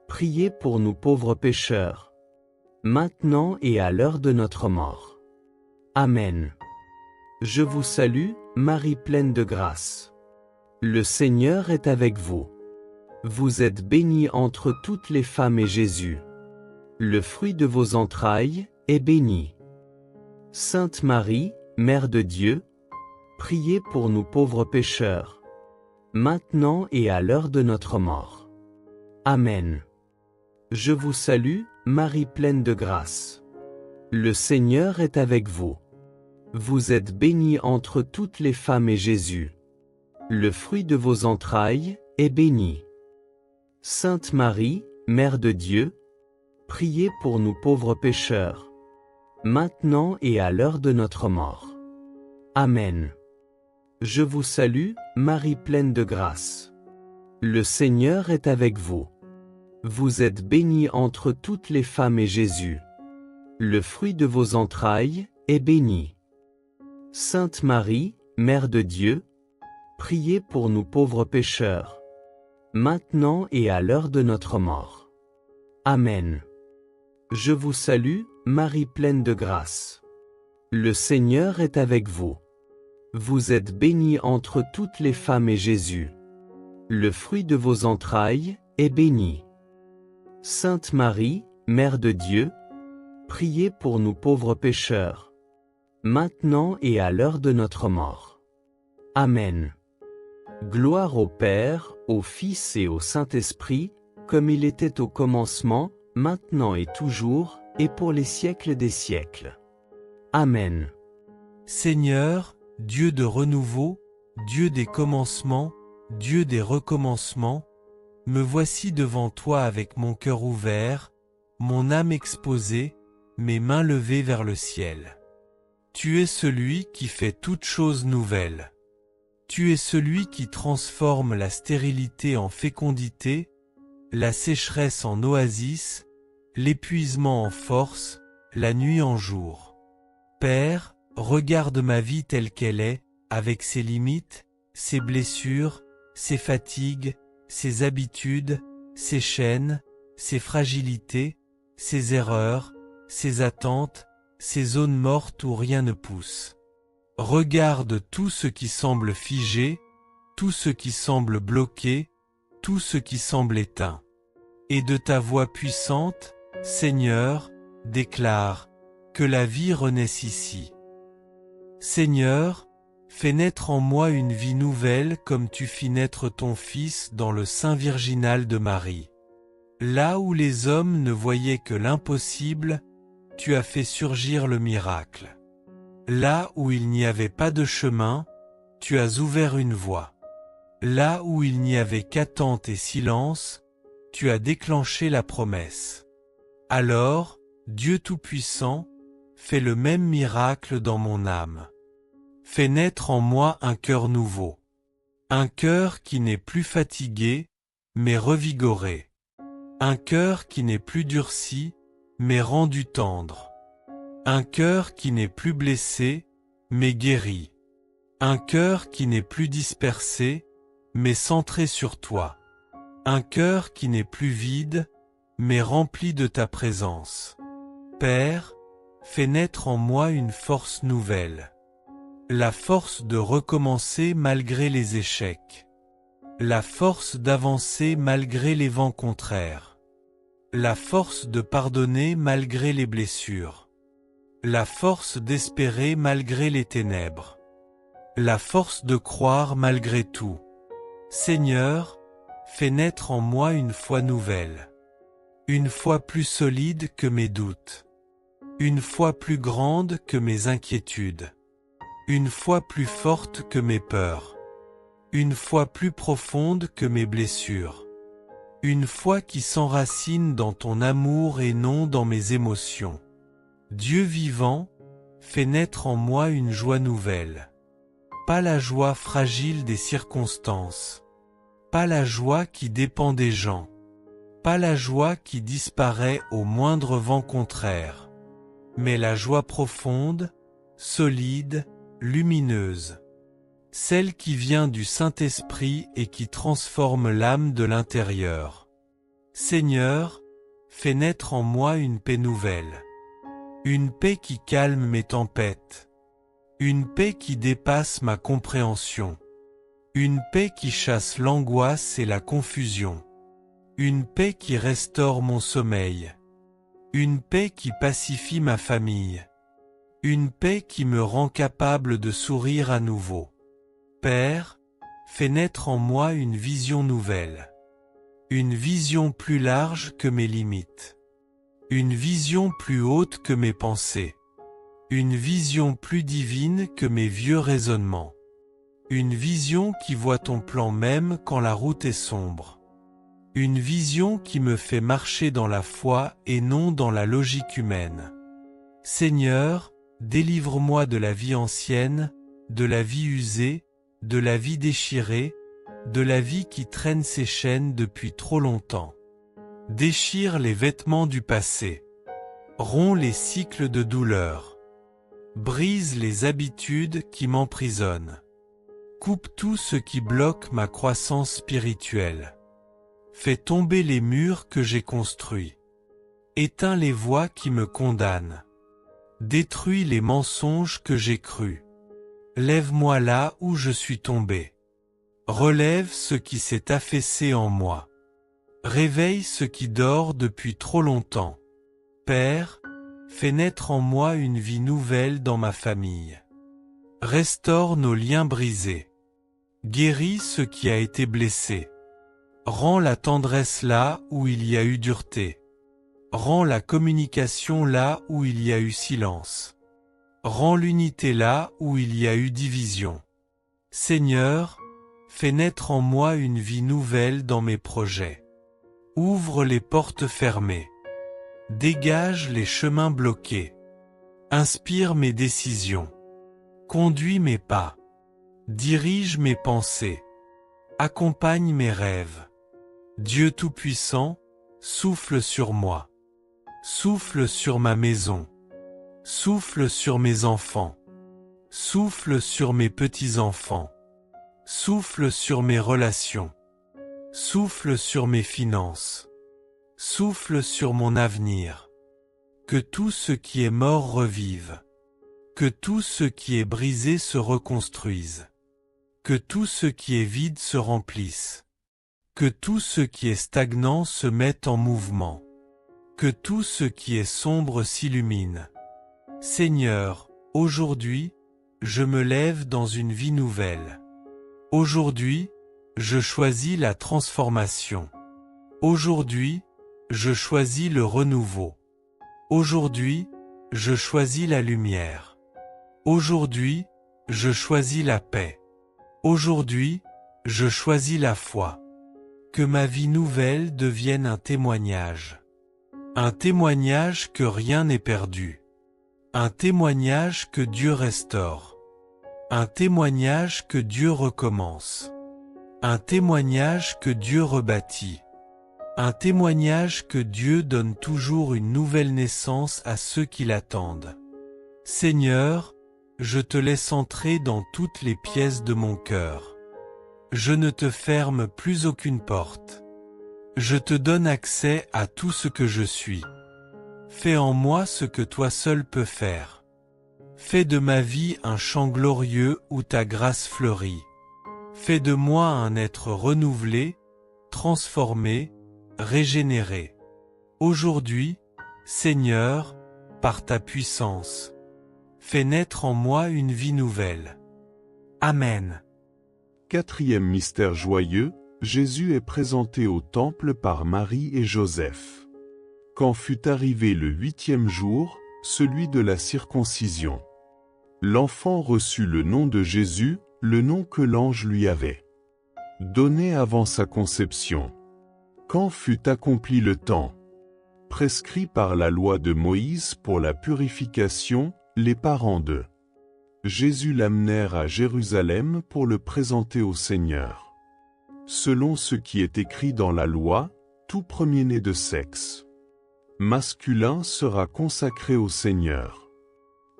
priez pour nous pauvres pécheurs, maintenant et à l'heure de notre mort. Amen. Je vous salue, Marie pleine de grâce. Le Seigneur est avec vous. Vous êtes bénie entre toutes les femmes et Jésus, le fruit de vos entrailles, est béni. Sainte Marie, Mère de Dieu, priez pour nous pauvres pécheurs, maintenant et à l'heure de notre mort. Amen. Je vous salue, Marie pleine de grâce. Le Seigneur est avec vous. Vous êtes bénie entre toutes les femmes et Jésus, le fruit de vos entrailles, est béni. Sainte Marie, Mère de Dieu, priez pour nous pauvres pécheurs, maintenant et à l'heure de notre mort. Amen. Je vous salue, Marie pleine de grâce. Le Seigneur est avec vous. Vous êtes bénie entre toutes les femmes et Jésus, le fruit de vos entrailles, est béni. Sainte Marie, Mère de Dieu, priez pour nous pauvres pécheurs, maintenant et à l'heure de notre mort. Amen. Je vous salue, Marie pleine de grâce. Le Seigneur est avec vous. Vous êtes bénie entre toutes les femmes et Jésus, le fruit de vos entrailles, est béni. Sainte Marie, Mère de Dieu, priez pour nous pauvres pécheurs, maintenant et à l'heure de notre mort. Amen. Gloire au Père, au Fils et au Saint-Esprit, comme il était au commencement, maintenant et toujours, et pour les siècles des siècles. Amen. Seigneur, Dieu de renouveau, Dieu des commencements, Dieu des recommencements, me voici devant toi avec mon cœur ouvert, mon âme exposée, mes mains levées vers le ciel. Tu es celui qui fait toutes choses nouvelles. Tu es celui qui transforme la stérilité en fécondité, la sécheresse en oasis, l'épuisement en force, la nuit en jour. Père, regarde ma vie telle qu'elle est, avec ses limites, ses blessures, ses fatigues, ses habitudes, ses chaînes, ses fragilités, ses erreurs, ses attentes, ses zones mortes où rien ne pousse. Regarde tout ce qui semble figé, tout ce qui semble bloqué, tout ce qui semble éteint. Et de ta voix puissante, Seigneur, déclare que la vie renaisse ici. Seigneur, fais naître en moi une vie nouvelle comme tu fis naître ton Fils dans le sein virginal de Marie. Là où les hommes ne voyaient que l'impossible, tu as fait surgir le miracle. Là où il n'y avait pas de chemin, tu as ouvert une voie. Là où il n'y avait qu'attente et silence, tu as déclenché la promesse. Alors, Dieu Tout-Puissant, fais le même miracle dans mon âme. Fais naître en moi un cœur nouveau. Un cœur qui n'est plus fatigué, mais revigoré. Un cœur qui n'est plus durci, mais rendu tendre. Un cœur qui n'est plus blessé, mais guéri. Un cœur qui n'est plus dispersé, mais centré sur toi. Un cœur qui n'est plus vide, mais rempli de ta présence. Père, fais naître en moi une force nouvelle. La force de recommencer malgré les échecs. La force d'avancer malgré les vents contraires. La force de pardonner malgré les blessures. La force d'espérer malgré les ténèbres. La force de croire malgré tout. Seigneur, fais naître en moi une foi nouvelle. Une foi plus solide que mes doutes. Une foi plus grande que mes inquiétudes. Une foi plus forte que mes peurs. Une foi plus profonde que mes blessures. Une foi qui s'enracine dans ton amour et non dans mes émotions. Dieu vivant, fais naître en moi une joie nouvelle. Pas la joie fragile des circonstances. Pas la joie qui dépend des gens. Pas la joie qui disparaît au moindre vent contraire. Mais la joie profonde, solide, lumineuse. Celle qui vient du Saint-Esprit et qui transforme l'âme de l'intérieur. Seigneur, fais naître en moi une paix nouvelle. Une paix qui calme mes tempêtes. Une paix qui dépasse ma compréhension. Une paix qui chasse l'angoisse et la confusion. Une paix qui restaure mon sommeil. Une paix qui pacifie ma famille. Une paix qui me rend capable de sourire à nouveau. Père, fais naître en moi une vision nouvelle. Une vision plus large que mes limites. Une vision plus haute que mes pensées. Une vision plus divine que mes vieux raisonnements. Une vision qui voit ton plan même quand la route est sombre. Une vision qui me fait marcher dans la foi et non dans la logique humaine. Seigneur, délivre-moi de la vie ancienne, de la vie usée, de la vie déchirée, de la vie qui traîne ses chaînes depuis trop longtemps. Déchire les vêtements du passé. Romps les cycles de douleur. Brise les habitudes qui m'emprisonnent. Coupe tout ce qui bloque ma croissance spirituelle. Fais tomber les murs que j'ai construits. Éteins les voix qui me condamnent. Détruis les mensonges que j'ai crus. Lève-moi là où je suis tombé. Relève ce qui s'est affaissé en moi. Réveille ce qui dort depuis trop longtemps. Père, fais naître en moi une vie nouvelle dans ma famille. Restaure nos liens brisés. Guéris ce qui a été blessé. Rends la tendresse là où il y a eu dureté. Rends la communication là où il y a eu silence. Rends l'unité là où il y a eu division. Seigneur, fais naître en moi une vie nouvelle dans mes projets. Ouvre les portes fermées. Dégage les chemins bloqués. Inspire mes décisions. Conduis mes pas. Dirige mes pensées. Accompagne mes rêves. Dieu Tout-Puissant, souffle sur moi. Souffle sur ma maison. Souffle sur mes enfants. Souffle sur mes petits-enfants. Souffle sur mes relations. Souffle sur mes finances. Souffle sur mon avenir. Que tout ce qui est mort revive. Que tout ce qui est brisé se reconstruise. Que tout ce qui est vide se remplisse. Que tout ce qui est stagnant se mette en mouvement. Que tout ce qui est sombre s'illumine. Seigneur, aujourd'hui, je me lève dans une vie nouvelle. Aujourd'hui, je choisis la transformation. Aujourd'hui, je choisis le renouveau. Aujourd'hui, je choisis la lumière. Aujourd'hui, je choisis la paix. Aujourd'hui, je choisis la foi. Que ma vie nouvelle devienne un témoignage. Un témoignage que rien n'est perdu. Un témoignage que Dieu restaure. Un témoignage que Dieu recommence. Un témoignage que Dieu rebâtit. Un témoignage que Dieu donne toujours une nouvelle naissance à ceux qui l'attendent. Seigneur, je te laisse entrer dans toutes les pièces de mon cœur. Je ne te ferme plus aucune porte. Je te donne accès à tout ce que je suis. Fais en moi ce que toi seul peux faire. Fais de ma vie un champ glorieux où ta grâce fleurit. Fais de moi un être renouvelé, transformé, régénéré. Aujourd'hui, Seigneur, par ta puissance, fais naître en moi une vie nouvelle. Amen. Quatrième mystère joyeux, Jésus est présenté au temple par Marie et Joseph. Quand fut arrivé le 8e jour, celui de la circoncision, l'enfant reçut le nom de Jésus, le nom que l'ange lui avait donné avant sa conception. Quand fut accompli le temps prescrit par la loi de Moïse pour la purification, les parents de Jésus l'amenèrent à Jérusalem pour le présenter au Seigneur. Selon ce qui est écrit dans la loi, tout premier-né de sexe masculin sera consacré au Seigneur.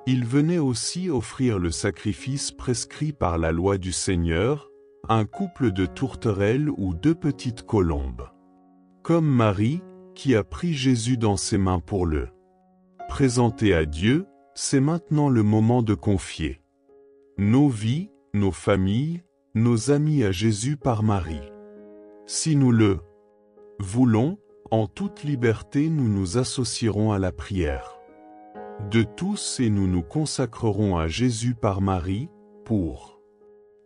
Il venait aussi offrir le sacrifice prescrit par la loi du Seigneur, un couple de tourterelles ou 2 petites colombes. Comme Marie, qui a pris Jésus dans ses mains pour le présenter à Dieu, c'est maintenant le moment de confier nos vies, nos familles, nos amis à Jésus par Marie. Si nous le voulons, en toute liberté nous nous associerons à la prière de tous et nous nous consacrerons à Jésus par Marie, pour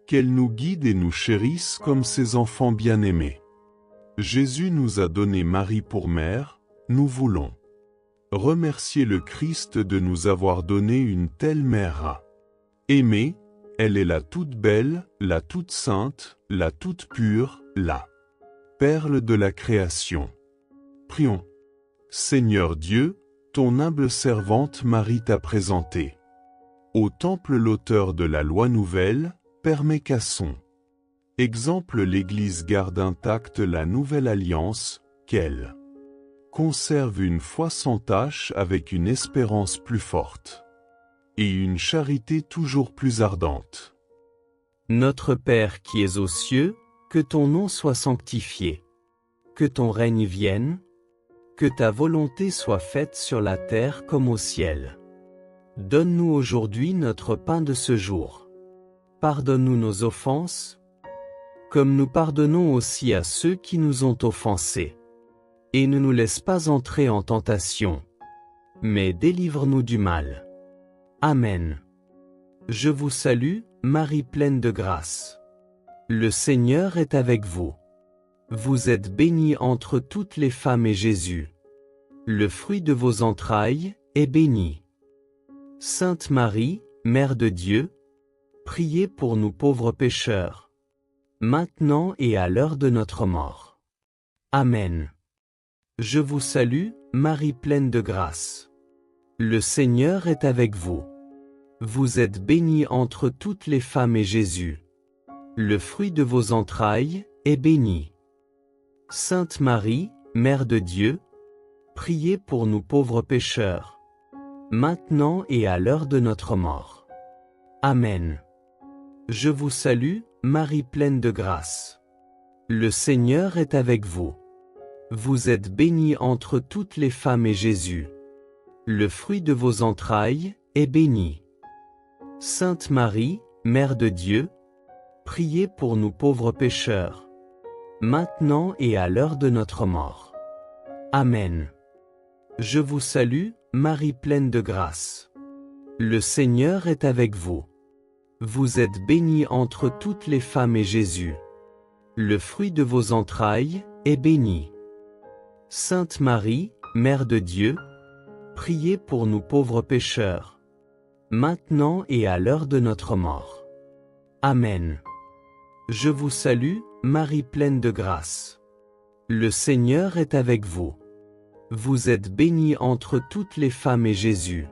qu'elle nous guide et nous chérisse comme ses enfants bien-aimés. Jésus nous a donné Marie pour mère, nous voulons remercier le Christ de nous avoir donné une telle mère à aimer. Elle est la toute belle, la toute sainte, la toute pure, la perle de la création. Prions. Seigneur Dieu, ton humble servante Marie t'a présenté au temple l'auteur de la loi nouvelle, permet qu'à son exemple l'Église garde intacte la nouvelle alliance, qu'elle conserve une foi sans tache avec une espérance plus forte et une charité toujours plus ardente. Notre Père qui es aux cieux, que ton nom soit sanctifié. Que ton règne vienne. Que ta volonté soit faite sur la terre comme au ciel. Donne-nous aujourd'hui notre pain de ce jour. Pardonne-nous nos offenses, comme nous pardonnons aussi à ceux qui nous ont offensés. Et ne nous laisse pas entrer en tentation, mais délivre-nous du mal. Amen. Je vous salue, Marie pleine de grâce. Le Seigneur est avec vous. Vous êtes bénie entre toutes les femmes et Jésus, le fruit de vos entrailles, est béni. Sainte Marie, Mère de Dieu, priez pour nous pauvres pécheurs, maintenant et à l'heure de notre mort. Amen. Je vous salue, Marie pleine de grâce. Le Seigneur est avec vous. Vous êtes bénie entre toutes les femmes et Jésus, le fruit de vos entrailles, est béni. Sainte Marie, Mère de Dieu, priez pour nous pauvres pécheurs, maintenant et à l'heure de notre mort. Amen. Je vous salue, Marie pleine de grâce. Le Seigneur est avec vous. Vous êtes bénie entre toutes les femmes et Jésus, le fruit de vos entrailles, est béni. Sainte Marie, Mère de Dieu, priez pour nous pauvres pécheurs, maintenant et à l'heure de notre mort. Amen. Je vous salue, Marie pleine de grâce. Le Seigneur est avec vous. Vous êtes bénie entre toutes les femmes et Jésus, le fruit de vos entrailles, est béni. Sainte Marie, Mère de Dieu, priez pour nous pauvres pécheurs, maintenant et à l'heure de notre mort. Amen. Je vous salue, Marie pleine de grâce. Le Seigneur est avec vous. Vous êtes bénie entre toutes les femmes et Jésus,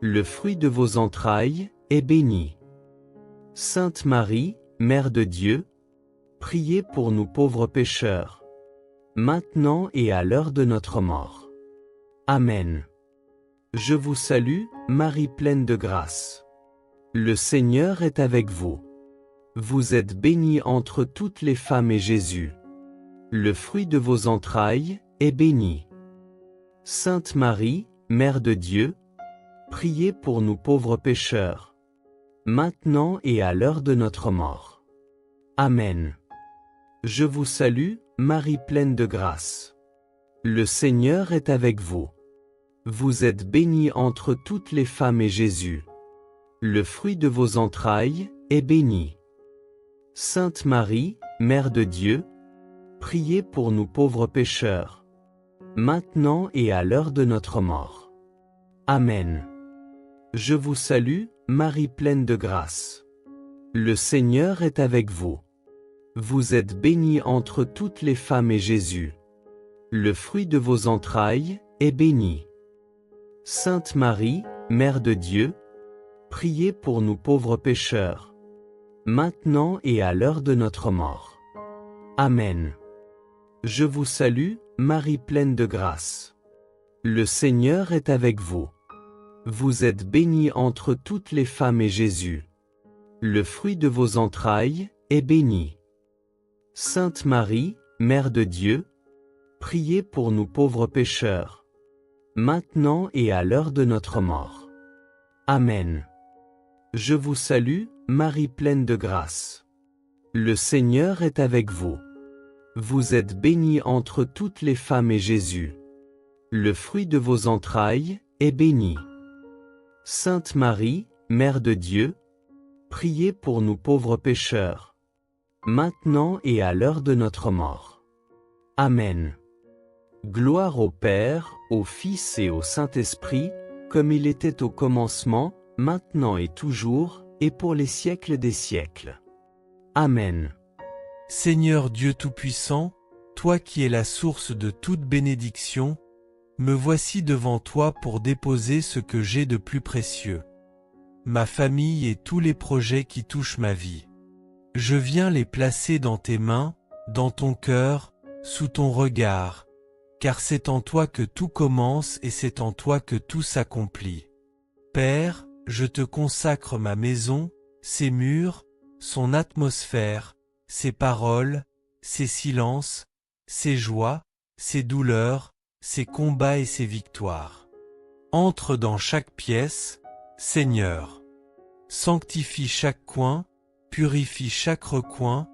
le fruit de vos entrailles, est béni. Sainte Marie, Mère de Dieu, priez pour nous pauvres pécheurs, maintenant et à l'heure de notre mort. Amen. Je vous salue, Marie pleine de grâce. Le Seigneur est avec vous. Vous êtes bénie entre toutes les femmes et Jésus, le fruit de vos entrailles, est béni. Sainte Marie, Mère de Dieu, priez pour nous pauvres pécheurs, maintenant et à l'heure de notre mort. Amen. Je vous salue, Marie pleine de grâce. Le Seigneur est avec vous. Vous êtes bénie entre toutes les femmes et Jésus, le fruit de vos entrailles, est béni. Sainte Marie, Mère de Dieu, priez pour nous pauvres pécheurs, maintenant et à l'heure de notre mort. Amen. Je vous salue, Marie pleine de grâce. Le Seigneur est avec vous. Vous êtes bénie entre toutes les femmes et Jésus, le fruit de vos entrailles, est béni. Sainte Marie, Mère de Dieu, priez pour nous pauvres pécheurs, maintenant et à l'heure de notre mort. Amen. Je vous salue, Marie pleine de grâce. Le Seigneur est avec vous. Vous êtes bénie entre toutes les femmes et Jésus, le fruit de vos entrailles, est béni. Sainte Marie, Mère de Dieu, priez pour nous pauvres pécheurs, maintenant et à l'heure de notre mort. Amen. Je vous salue, Marie pleine de grâce. Le Seigneur est avec vous. Vous êtes bénie entre toutes les femmes et Jésus, le fruit de vos entrailles, est béni. Sainte Marie, Mère de Dieu, priez pour nous pauvres pécheurs, maintenant et à l'heure de notre mort. Amen. Gloire au Père, au Fils et au Saint-Esprit, comme il était au commencement, maintenant et toujours, et pour les siècles des siècles. Amen. Seigneur Dieu Tout-Puissant, toi qui es la source de toute bénédiction, me voici devant toi pour déposer ce que j'ai de plus précieux. Ma famille et tous les projets qui touchent ma vie. Je viens les placer dans tes mains, dans ton cœur, sous ton regard, car c'est en toi que tout commence et c'est en toi que tout s'accomplit. Père, je te consacre ma maison, ses murs, son atmosphère, ses paroles, ses silences, ses joies, ses douleurs, ses combats et ses victoires. Entre dans chaque pièce, Seigneur. Sanctifie chaque coin, purifie chaque recoin,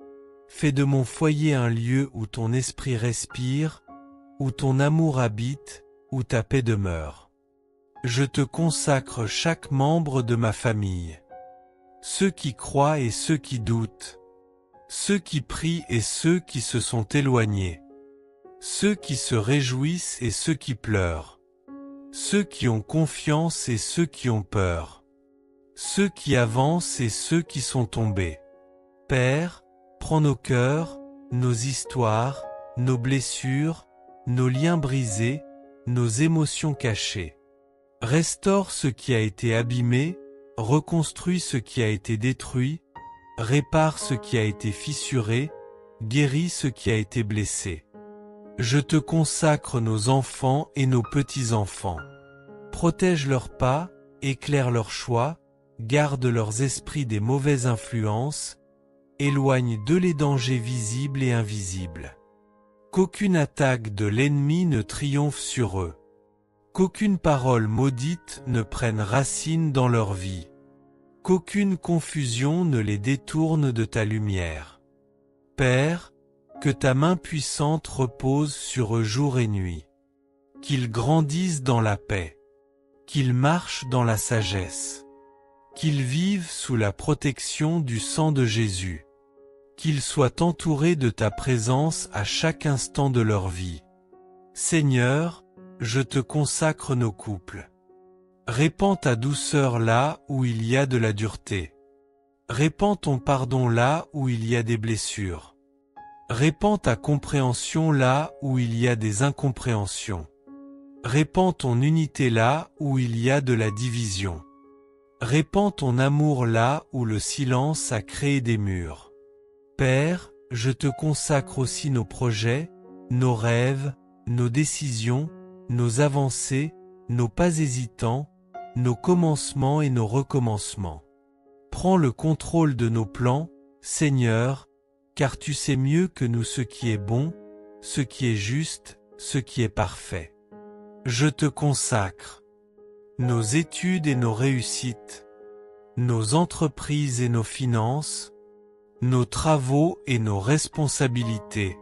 fais de mon foyer un lieu où ton esprit respire, où ton amour habite, où ta paix demeure. Je te consacre chaque membre de ma famille. Ceux qui croient et ceux qui doutent. Ceux qui prient et ceux qui se sont éloignés. Ceux qui se réjouissent et ceux qui pleurent. Ceux qui ont confiance et ceux qui ont peur. Ceux qui avancent et ceux qui sont tombés. Père, prends nos cœurs, nos histoires, nos blessures, nos liens brisés, nos émotions cachées. Restaure ce qui a été abîmé, reconstruis ce qui a été détruit, répare ce qui a été fissuré, guéris ce qui a été blessé. Je te consacre nos enfants et nos petits-enfants. Protège leurs pas, éclaire leurs choix, garde leurs esprits des mauvaises influences, éloigne d'eux les dangers visibles et invisibles. Qu'aucune attaque de l'ennemi ne triomphe sur eux. Qu'aucune parole maudite ne prenne racine dans leur vie. Qu'aucune confusion ne les détourne de ta lumière. Père, que ta main puissante repose sur eux jour et nuit. Qu'ils grandissent dans la paix. Qu'ils marchent dans la sagesse. Qu'ils vivent sous la protection du sang de Jésus. Qu'ils soient entourés de ta présence à chaque instant de leur vie. Seigneur, je te consacre nos couples. Répands ta douceur là où il y a de la dureté. Répands ton pardon là où il y a des blessures. Répands ta compréhension là où il y a des incompréhensions. Répands ton unité là où il y a de la division. Répands ton amour là où le silence a créé des murs. Père, je te consacre aussi nos projets, nos rêves, nos décisions, nos avancées, nos pas hésitants, nos commencements et nos recommencements. Prends le contrôle de nos plans, Seigneur, car tu sais mieux que nous ce qui est bon, ce qui est juste, ce qui est parfait. Je te consacre nos études et nos réussites, nos entreprises et nos finances, nos travaux et nos responsabilités,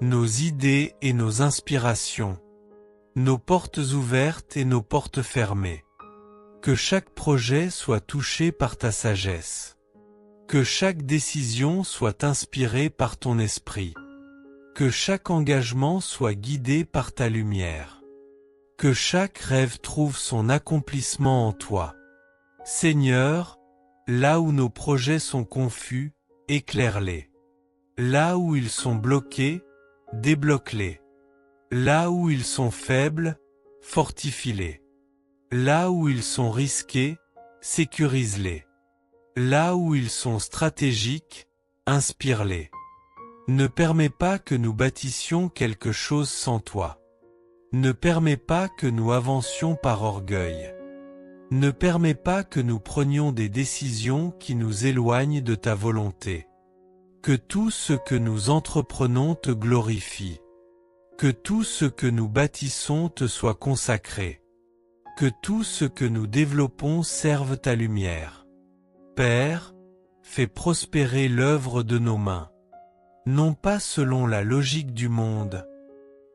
nos idées et nos inspirations, nos portes ouvertes et nos portes fermées. Que chaque projet soit touché par ta sagesse. Que chaque décision soit inspirée par ton esprit. Que chaque engagement soit guidé par ta lumière. Que chaque rêve trouve son accomplissement en toi. Seigneur, là où nos projets sont confus, éclaire-les. Là où ils sont bloqués, débloque-les. Là où ils sont faibles, fortifie-les. Là où ils sont risqués, sécurise-les. Là où ils sont stratégiques, inspire-les. Ne permets pas que nous bâtissions quelque chose sans toi. Ne permets pas que nous avancions par orgueil. Ne permets pas que nous prenions des décisions qui nous éloignent de ta volonté. Que tout ce que nous entreprenons te glorifie. Que tout ce que nous bâtissons te soit consacré. Que tout ce que nous développons serve ta lumière. Père, fais prospérer l'œuvre de nos mains. Non pas selon la logique du monde,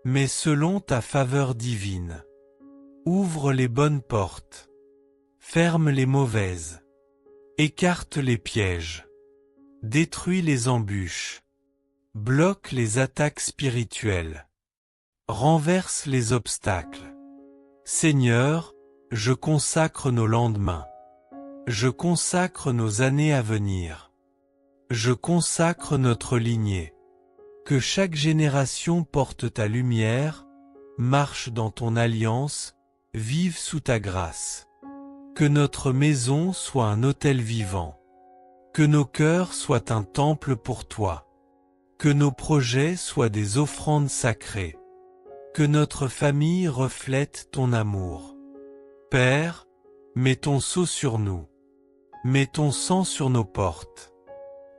mais selon ta faveur divine. Ouvre les bonnes portes. Ferme les mauvaises. Écarte les pièges. Détruis les embûches. Bloque les attaques spirituelles. Renverse les obstacles. Seigneur, je consacre nos lendemains. Je consacre nos années à venir. Je consacre notre lignée. Que chaque génération porte ta lumière, marche dans ton alliance, vive sous ta grâce. Que notre maison soit un autel vivant. Que nos cœurs soient un temple pour toi. Que nos projets soient des offrandes sacrées. Que notre famille reflète ton amour. Père, mets ton sceau sur nous. Mets ton sang sur nos portes.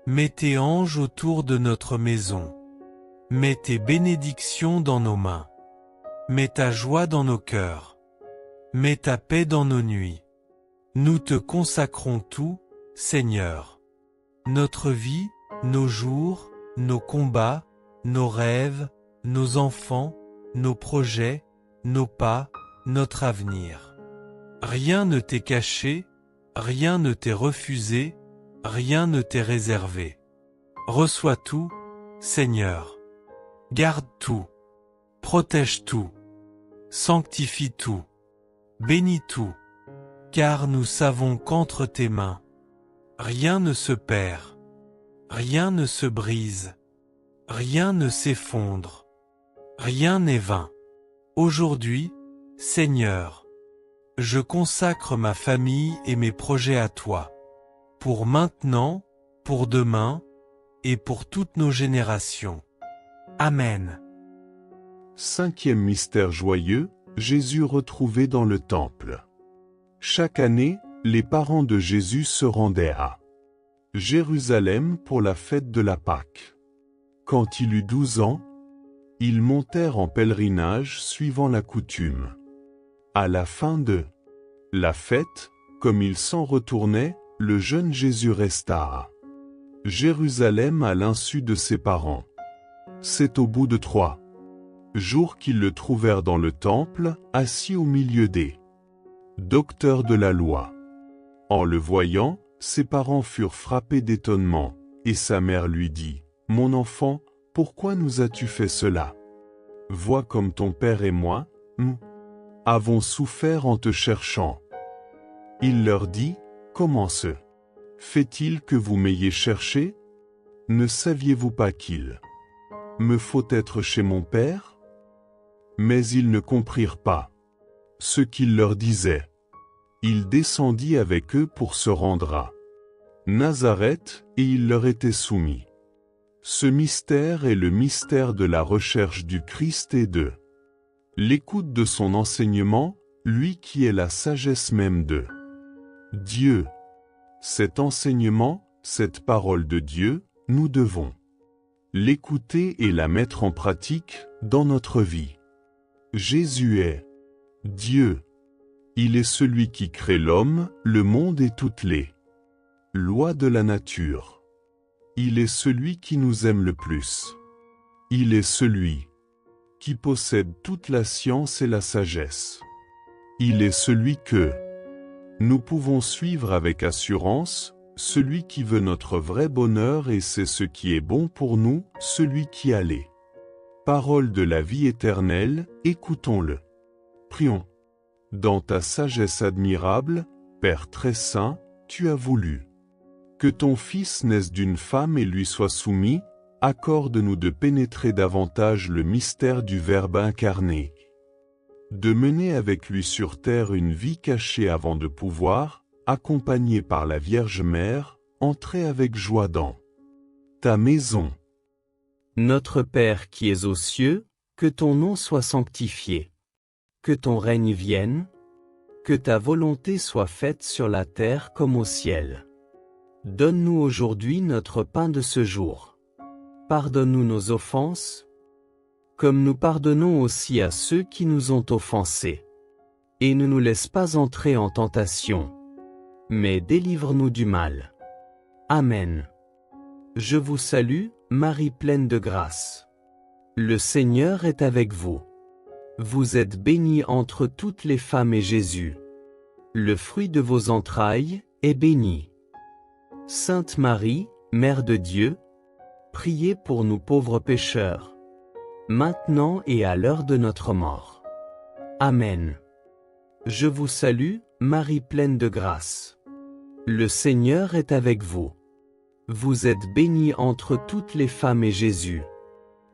Mets tes anges autour de notre maison. Mets tes bénédictions dans nos mains. Mets ta joie dans nos cœurs. Mets ta paix dans nos nuits. Nous te consacrons tout, Seigneur. Notre vie, nos jours, nos combats, nos rêves, nos enfants, nos projets, nos pas, notre avenir. Rien ne t'est caché, rien ne t'est refusé, rien ne t'est réservé. Reçois tout, Seigneur. Garde tout. Protège tout. Sanctifie tout. Bénis tout. Car nous savons qu'entre tes mains, rien ne se perd, rien ne se brise, rien ne s'effondre, rien n'est vain. Aujourd'hui, Seigneur, je consacre ma famille et mes projets à toi, pour maintenant, pour demain, et pour toutes nos générations. Amen. Cinquième mystère joyeux, Jésus retrouvé dans le temple. Chaque année, les parents de Jésus se rendaient à Jérusalem pour la fête de la Pâque. Quand il eut 12 ans, ils montèrent en pèlerinage suivant la coutume. À la fin de la fête, comme ils s'en retournaient, le jeune Jésus resta à Jérusalem à l'insu de ses parents. C'est au bout de 3 jours qu'ils le trouvèrent dans le temple, assis au milieu des docteurs de la loi. En le voyant, ses parents furent frappés d'étonnement, et sa mère lui dit, « Mon enfant, pourquoi nous as-tu fait cela? Vois comme ton père et moi, nous avons souffert en te cherchant. » Il leur dit, « Comment se fait-il que vous m'ayez cherché? Ne saviez-vous pas qu'il me faut être chez mon père? » Mais ils ne comprirent pas ce qu'il leur disait. Il descendit avec eux pour se rendre à Nazareth, et il leur était soumis. Ce mystère est le mystère de la recherche du Christ et de l'écoute de son enseignement, lui qui est la sagesse même de Dieu. Cet enseignement, cette parole de Dieu, nous devons l'écouter et la mettre en pratique dans notre vie. Jésus est Dieu. Il est celui qui crée l'homme, le monde et toutes les lois de la nature. Il est celui qui nous aime le plus. Il est celui qui possède toute la science et la sagesse. Il est celui que nous pouvons suivre avec assurance, celui qui veut notre vrai bonheur et c'est ce qui est bon pour nous, celui qui a les paroles de la vie éternelle, écoutons-le. Prions. Dans ta sagesse admirable, Père très saint, tu as voulu que ton Fils naisse d'une femme et lui soit soumis, accorde-nous de pénétrer davantage le mystère du Verbe incarné, de mener avec lui sur terre une vie cachée avant de pouvoir, accompagné par la Vierge Mère, entrer avec joie dans ta maison. Notre Père qui es aux cieux, que ton nom soit sanctifié. Que ton règne vienne. Que ta volonté soit faite sur la terre comme au ciel. Donne-nous aujourd'hui notre pain de ce jour. Pardonne-nous nos offenses, comme nous pardonnons aussi à ceux qui nous ont offensés. Et ne nous laisse pas entrer en tentation, mais délivre-nous du mal. Amen. Je vous salue, Marie pleine de grâce. Le Seigneur est avec vous. Vous êtes bénie entre toutes les femmes et Jésus, le fruit de vos entrailles, est béni. Sainte Marie, Mère de Dieu, priez pour nous pauvres pécheurs, maintenant et à l'heure de notre mort. Amen. Je vous salue, Marie pleine de grâce. Le Seigneur est avec vous. Vous êtes bénie entre toutes les femmes et Jésus,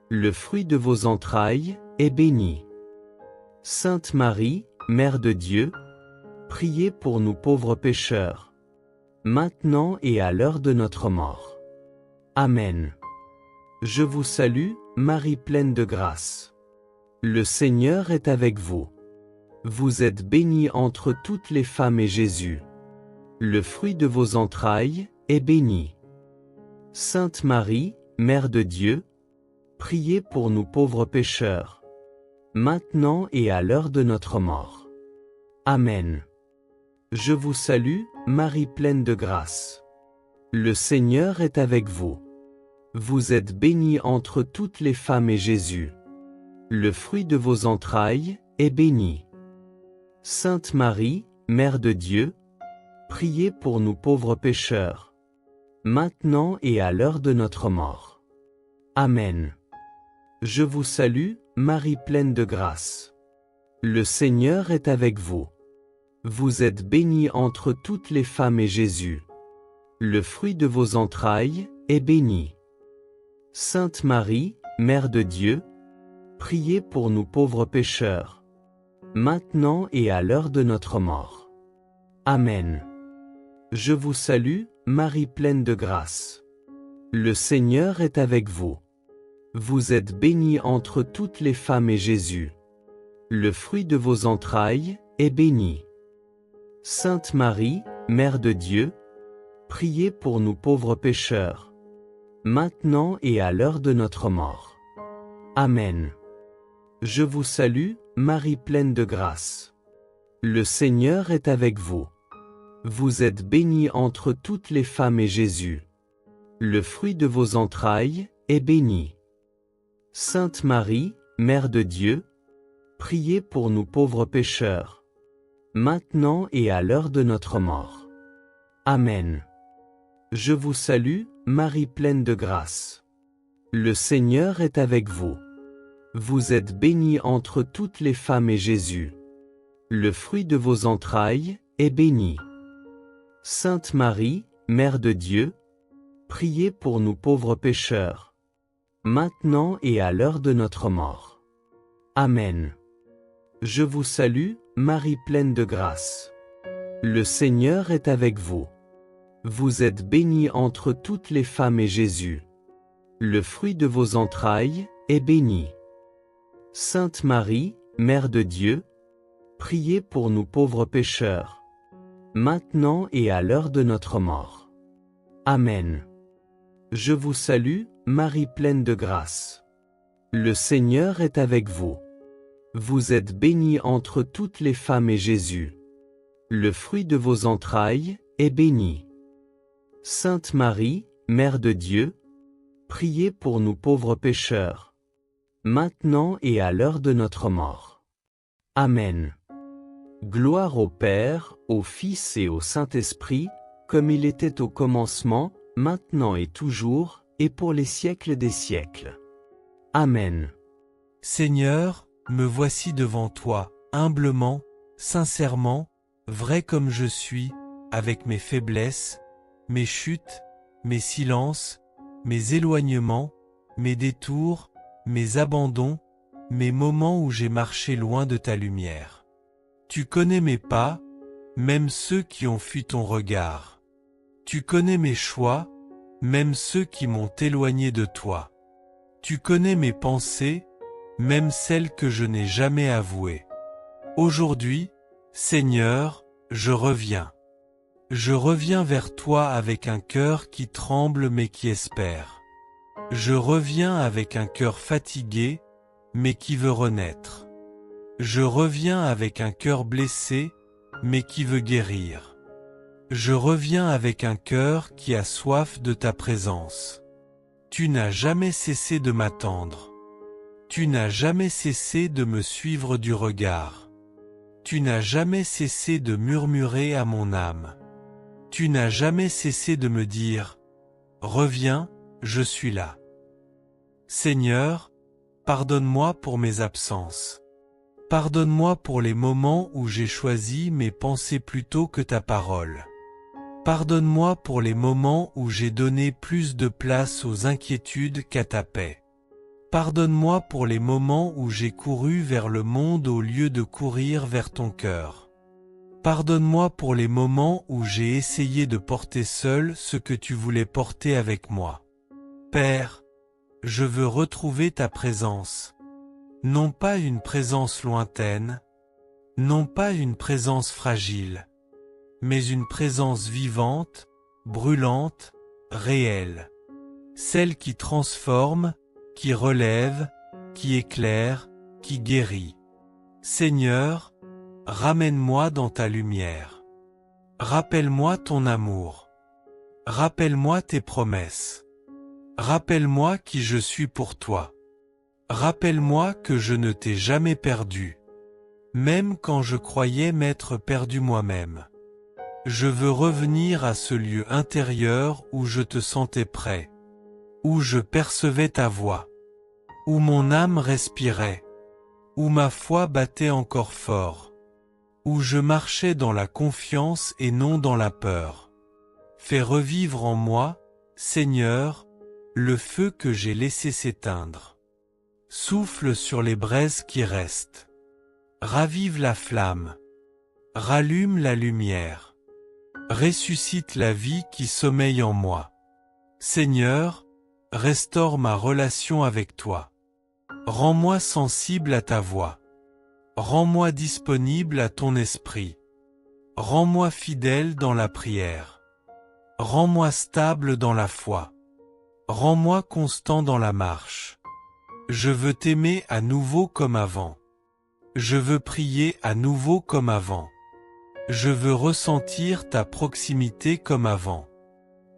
le fruit de vos entrailles, est béni. Sainte Marie, Mère de Dieu, priez pour nous pauvres pécheurs, maintenant et à l'heure de notre mort. Amen. Je vous salue, Marie pleine de grâce. Le Seigneur est avec vous. Vous êtes bénie entre toutes les femmes et Jésus, le fruit de vos entrailles, est béni. Sainte Marie, Mère de Dieu, priez pour nous pauvres pécheurs, maintenant et à l'heure de notre mort. Amen. Je vous salue, Marie pleine de grâce. Le Seigneur est avec vous. Vous êtes bénie entre toutes les femmes et Jésus, le fruit de vos entrailles, est béni. Sainte Marie, Mère de Dieu, priez pour nous pauvres pécheurs, maintenant et à l'heure de notre mort. Amen. Je vous salue, Marie pleine de grâce. Le Seigneur est avec vous. Vous êtes bénie entre toutes les femmes et Jésus, le fruit de vos entrailles, est béni. Sainte Marie, Mère de Dieu, priez pour nous pauvres pécheurs, maintenant et à l'heure de notre mort. Amen. Je vous salue, Marie pleine de grâce. Le Seigneur est avec vous. Vous êtes bénie entre toutes les femmes et Jésus, le fruit de vos entrailles, est béni. Sainte Marie, Mère de Dieu, priez pour nous pauvres pécheurs, maintenant et à l'heure de notre mort. Amen. Je vous salue, Marie pleine de grâce. Le Seigneur est avec vous. Vous êtes bénie entre toutes les femmes et Jésus, le fruit de vos entrailles, est béni. Sainte Marie, Mère de Dieu, priez pour nous pauvres pécheurs, maintenant et à l'heure de notre mort. Amen. Je vous salue, Marie pleine de grâce. Le Seigneur est avec vous. Vous êtes bénie entre toutes les femmes et Jésus, le fruit de vos entrailles, est béni. Sainte Marie, Mère de Dieu, priez pour nous pauvres pécheurs, maintenant et à l'heure de notre mort. Amen. Je vous salue, Marie pleine de grâce. Le Seigneur est avec vous. Vous êtes bénie entre toutes les femmes et Jésus, le fruit de vos entrailles, est béni. Sainte Marie, Mère de Dieu, priez pour nous pauvres pécheurs, maintenant et à l'heure de notre mort. Amen. Je vous salue, Marie pleine de grâce. Le Seigneur est avec vous. Vous êtes bénie entre toutes les femmes et Jésus, le fruit de vos entrailles, est béni. Sainte Marie, Mère de Dieu, priez pour nous pauvres pécheurs, maintenant et à l'heure de notre mort. Amen. Gloire au Père, au Fils et au Saint-Esprit, comme il était au commencement, maintenant et toujours, et pour les siècles des siècles. Amen. Seigneur, me voici devant toi, humblement, sincèrement, vrai comme je suis, avec mes faiblesses, mes chutes, mes silences, mes éloignements, mes détours, mes abandons, mes moments où j'ai marché loin de ta lumière. Tu connais mes pas, même ceux qui ont fui ton regard. Tu connais mes choix, même ceux qui m'ont éloigné de toi. Tu connais mes pensées, même celles que je n'ai jamais avouées. Aujourd'hui, Seigneur, je reviens. Je reviens vers toi avec un cœur qui tremble mais qui espère. Je reviens avec un cœur fatigué, mais qui veut renaître. Je reviens avec un cœur blessé, mais qui veut guérir. Je reviens avec un cœur qui a soif de ta présence. Tu n'as jamais cessé de m'attendre. Tu n'as jamais cessé de me suivre du regard. Tu n'as jamais cessé de murmurer à mon âme. Tu n'as jamais cessé de me dire « Reviens, je suis là ». Seigneur, pardonne-moi pour mes absences. Pardonne-moi pour les moments où j'ai choisi mes pensées plutôt que ta parole. Pardonne-moi pour les moments où j'ai donné plus de place aux inquiétudes qu'à ta paix. Pardonne-moi pour les moments où j'ai couru vers le monde au lieu de courir vers ton cœur. Pardonne-moi pour les moments où j'ai essayé de porter seul ce que tu voulais porter avec moi. Père, je veux retrouver ta présence. Non pas une présence lointaine, non pas une présence fragile, mais une présence vivante, brûlante, réelle. Celle qui transforme, qui relève, qui éclaire, qui guérit. Seigneur, ramène-moi dans ta lumière. Rappelle-moi ton amour. Rappelle-moi tes promesses. Rappelle-moi qui je suis pour toi. Rappelle-moi que je ne t'ai jamais perdu, même quand je croyais m'être perdu moi-même. Je veux revenir à ce lieu intérieur où je te sentais près, où je percevais ta voix, où mon âme respirait, où ma foi battait encore fort, où je marchais dans la confiance et non dans la peur. Fais revivre en moi, Seigneur, le feu que j'ai laissé s'éteindre. Souffle sur les braises qui restent. Ravive la flamme. Rallume la lumière. Ressuscite la vie qui sommeille en moi. Seigneur, restaure ma relation avec toi. Rends-moi sensible à ta voix. Rends-moi disponible à ton esprit. Rends-moi fidèle dans la prière. Rends-moi stable dans la foi. Rends-moi constant dans la marche. Je veux t'aimer à nouveau comme avant. Je veux prier à nouveau comme avant. Je veux ressentir ta proximité comme avant.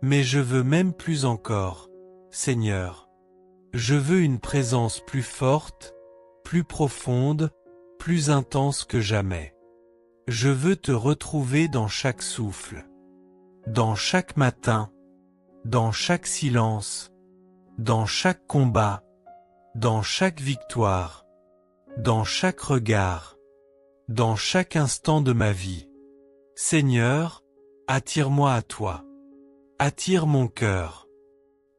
Mais je veux même plus encore, Seigneur. Je veux une présence plus forte, plus profonde, plus intense que jamais. Je veux te retrouver dans chaque souffle, dans chaque matin, dans chaque silence, dans chaque combat, dans chaque victoire, dans chaque regard, dans chaque instant de ma vie. Seigneur, attire-moi à toi. Attire mon cœur.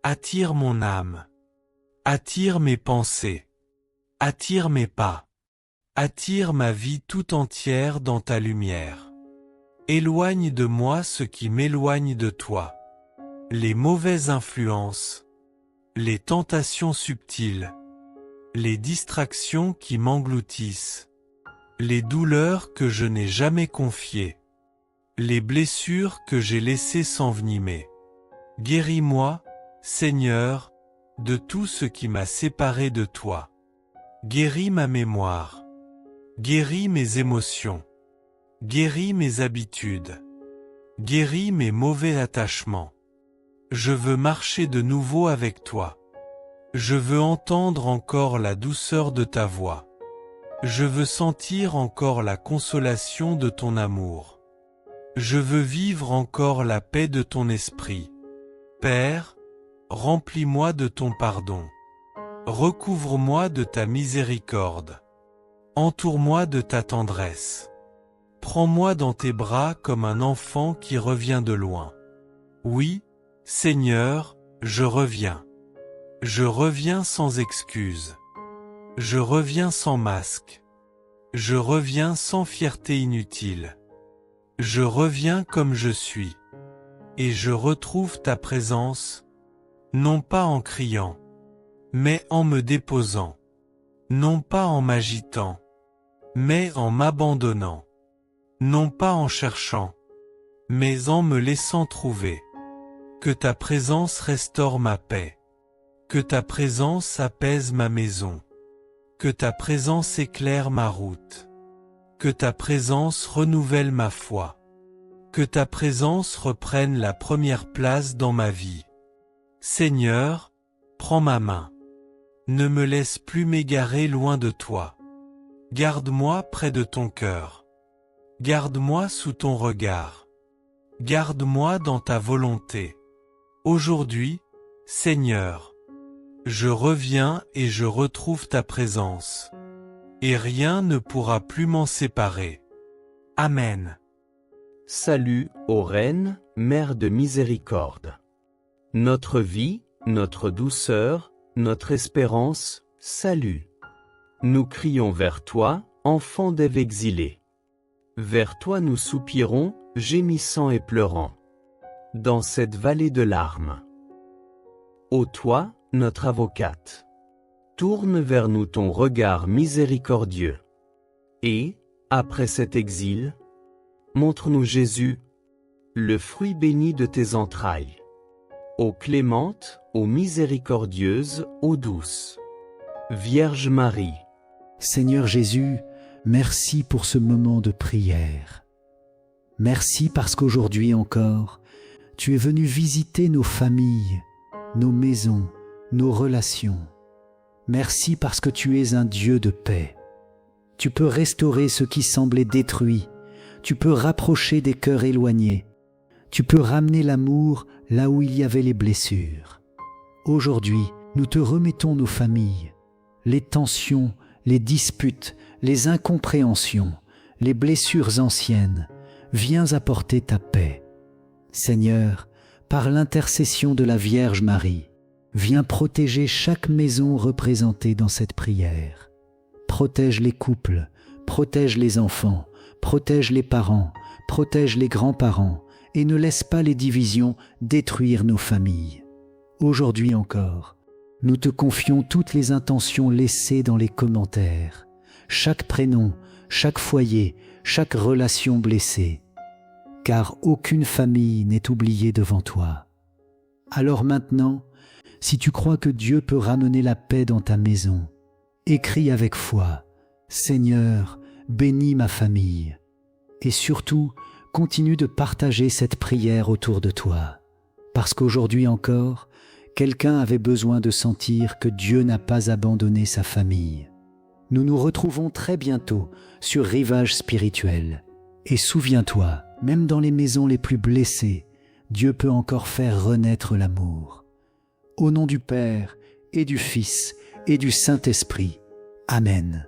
Attire mon âme. Attire mes pensées. Attire mes pas. Attire ma vie tout entière dans ta lumière. Éloigne de moi ce qui m'éloigne de toi. Les mauvaises influences, les tentations subtiles, les distractions qui m'engloutissent, les douleurs que je n'ai jamais confiées, les blessures que j'ai laissées s'envenimer. Guéris-moi, Seigneur, de tout ce qui m'a séparé de toi. Guéris ma mémoire. Guéris mes émotions. Guéris mes habitudes. Guéris mes mauvais attachements. Je veux marcher de nouveau avec toi. Je veux entendre encore la douceur de ta voix. Je veux sentir encore la consolation de ton amour. Je veux vivre encore la paix de ton esprit. Père, remplis-moi de ton pardon. Recouvre-moi de ta miséricorde. Entoure-moi de ta tendresse. Prends-moi dans tes bras comme un enfant qui revient de loin. Oui, Seigneur, je reviens. Je reviens sans excuse. Je reviens sans masque. Je reviens sans fierté inutile. Je reviens comme je suis. Et je retrouve ta présence, non pas en criant, mais en me déposant. Non pas en m'agitant, mais en m'abandonnant. Non pas en cherchant, mais en me laissant trouver. Que ta présence restaure ma paix. Que ta présence apaise ma maison. Que ta présence éclaire ma route. Que ta présence renouvelle ma foi. Que ta présence reprenne la première place dans ma vie. Seigneur, prends ma main. Ne me laisse plus m'égarer loin de toi. Garde-moi près de ton cœur. Garde-moi sous ton regard. Garde-moi dans ta volonté. Aujourd'hui, Seigneur, je reviens et je retrouve ta présence. Et rien ne pourra plus m'en séparer. Amen. Salut, ô Reine, Mère de miséricorde. Notre vie, notre douceur, notre espérance, salut. Nous crions vers toi, enfant d'Ève exilée. Vers toi nous soupirons, gémissant et pleurant. Dans cette vallée de larmes. Ô toi, notre avocate. Tourne vers nous ton regard miséricordieux. Et, après cet exil, montre-nous Jésus, le fruit béni de tes entrailles. Ô clémente, ô miséricordieuse, ô douce. Vierge Marie. Seigneur Jésus, merci pour ce moment de prière. Merci parce qu'aujourd'hui encore, tu es venu visiter nos familles, nos maisons, nos relations. Merci parce que tu es un Dieu de paix. Tu peux restaurer ce qui semblait détruit. Tu peux rapprocher des cœurs éloignés. Tu peux ramener l'amour là où il y avait les blessures. Aujourd'hui, nous te remettons nos familles, les tensions, les disputes, les incompréhensions, les blessures anciennes. Viens apporter ta paix. Seigneur, par l'intercession de la Vierge Marie, viens protéger chaque maison représentée dans cette prière. Protège les couples, protège les enfants, protège les parents, protège les grands-parents et ne laisse pas les divisions détruire nos familles. Aujourd'hui encore, nous te confions toutes les intentions laissées dans les commentaires, chaque prénom, chaque foyer, chaque relation blessée, car aucune famille n'est oubliée devant toi. Alors maintenant, si tu crois que Dieu peut ramener la paix dans ta maison, écris avec foi, « Seigneur, bénis ma famille » et surtout, continue de partager cette prière autour de toi, parce qu'aujourd'hui encore, quelqu'un avait besoin de sentir que Dieu n'a pas abandonné sa famille. Nous nous retrouvons très bientôt sur Rivage Spirituel. Et souviens-toi, même dans les maisons les plus blessées, Dieu peut encore faire renaître l'amour. Au nom du Père et du Fils et du Saint-Esprit. Amen.